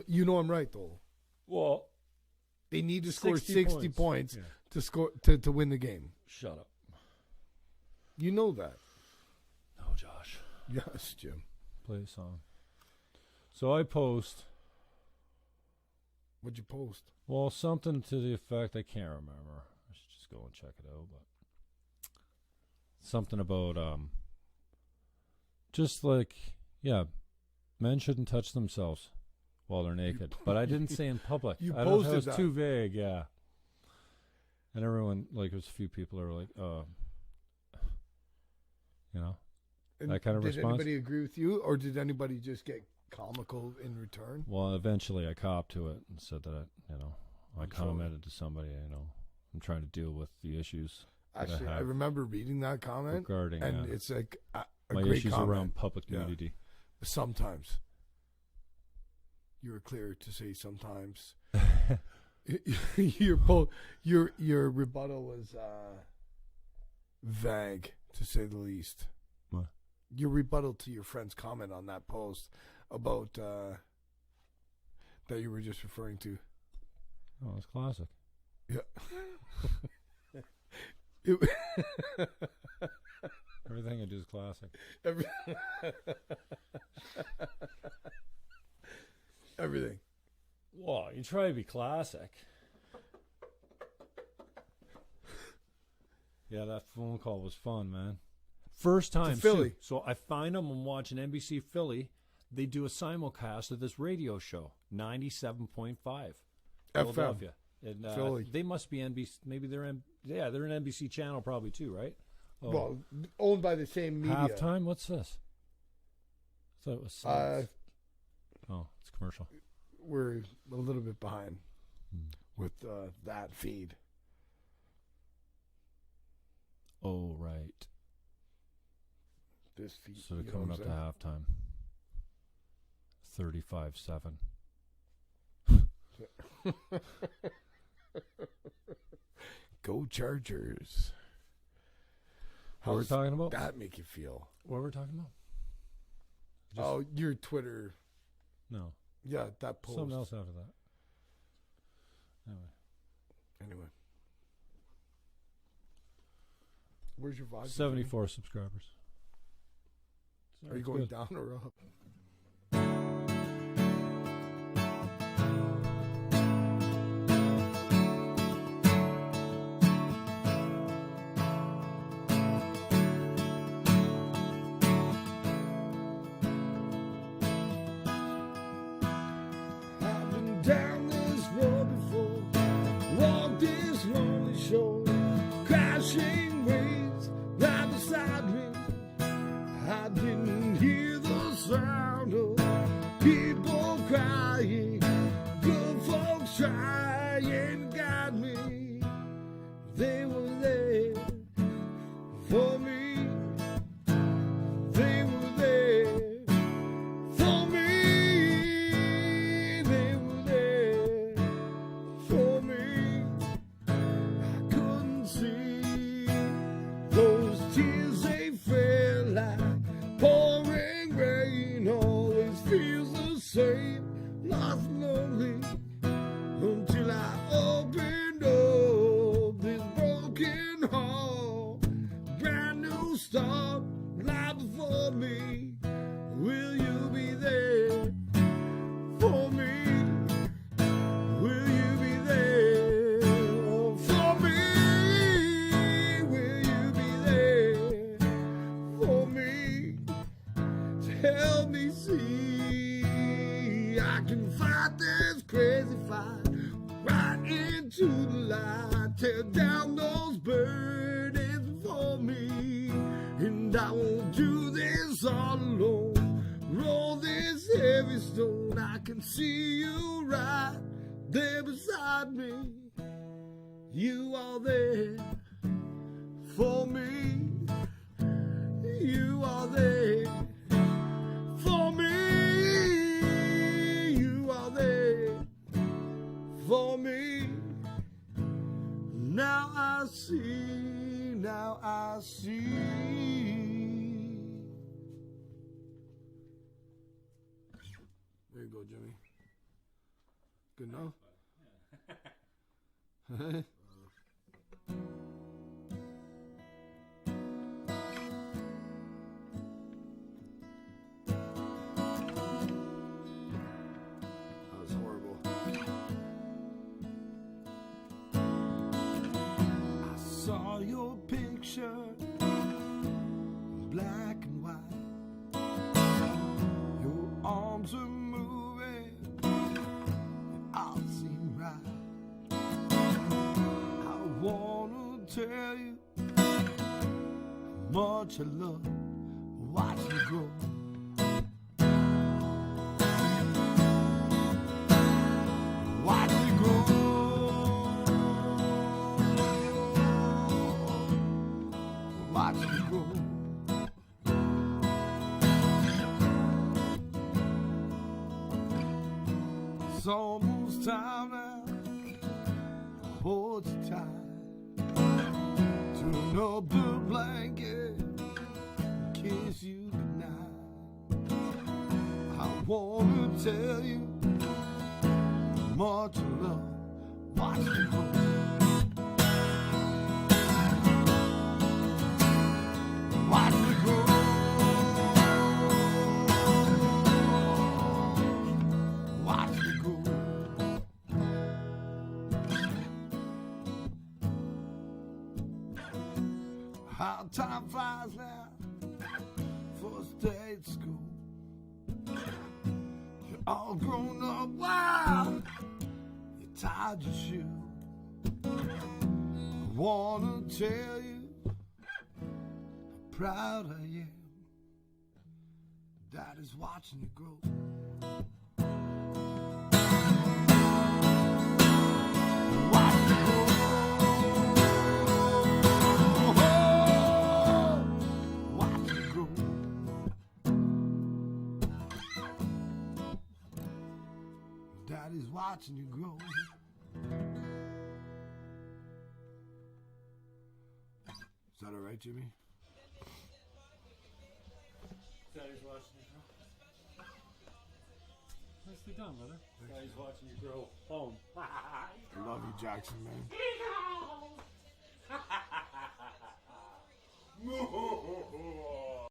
You know I'm right, though. Well, they need to score 60 points yeah. to score to win the game. Shut up. You know that. No, Josh. Yes, Jim. Play a song. So I post. What'd you post? Well, something to the effect, I can't remember. I should just go and check it out. But something about just men shouldn't touch themselves while they're naked. But I didn't say in public. You I posted don't know, it was that. too vague, yeah. And everyone, there's a few people that were like, And that kind of did response. anybody agree with you, or did anybody just get comical in return? Well, eventually I copped to it and said that, I commented to somebody, I'm trying to deal with the issues. Actually, I remember reading that comment, regarding, and it's like a my great issues comment. around public nudity. Sometimes. You were clear to say sometimes. Your rebuttal was vague, to say the least. What? Your rebuttal to your friend's comment on that post about that you were just referring to. Oh, it's classic. Yeah. Everything I do is classic. Everything. Well, you try to be classic. Yeah, that phone call was fun, man. First time, to Philly. too. So I find them and watching NBC Philly. They do a simulcast of this radio show, 97.5, Philadelphia. And, Philly. They must be NBC. Maybe they're an NBC channel probably too, right? Oh. Well, owned by the same media. Halftime. What's this? I thought it was. Oh, it's commercial. We're a little bit behind with that feed. Oh, right. This feed. So they're coming up to halftime. 35-7. Go Chargers. What we're talking about? That make you feel? What we're talking about? Oh, your Twitter. No. Yeah, that post. Something else after that. Anyway. Where's your volume? 74 subscribers. Are you going down or up? I've been down this road before, walked this lonely shore, crashing waves right beside me. I didn't hear the sound of people crying, good folks trying to guide me. They were there for me. They were there for me. They were there for me. I couldn't see those tears, they fell like pouring rain. Always feels the same, lost and lonely, until I opened up this broken heart. Brand new start, life before me. Will you be there for me? Will you be there for me? Will you be there for me? To help me see I can fight this crazy fight right into the light. Tear down those burdens before me, and I won't do this all alone. Roll this heavy stone. I can see you right there beside me. You are there for me. You are there for me. You are there for me. Now I see. Now I see. There you go, Jimmy. Good enough? That was horrible. I saw your picture, black and white. Your arms are moving, and all seem right. I wanna tell you how much I love watching you grow. Watch me grow. Watch me grow. It's almost time now. Hold you tight. Turn up the blanket. Kiss you goodnight. I wanna tell you much love. Watch me grow. Watch me grow. Watch me grow. How time flies now. First day at school. You're all grown up. Wow. You tied your shoe. I wanna tell you how proud I am. Daddy's watching you grow. Daddy's watching you grow. Is that all right, Jimmy? Daddy's watching you grow. Nicely done, brother. Daddy's watching you grow. Home. I love you, Jackson, man.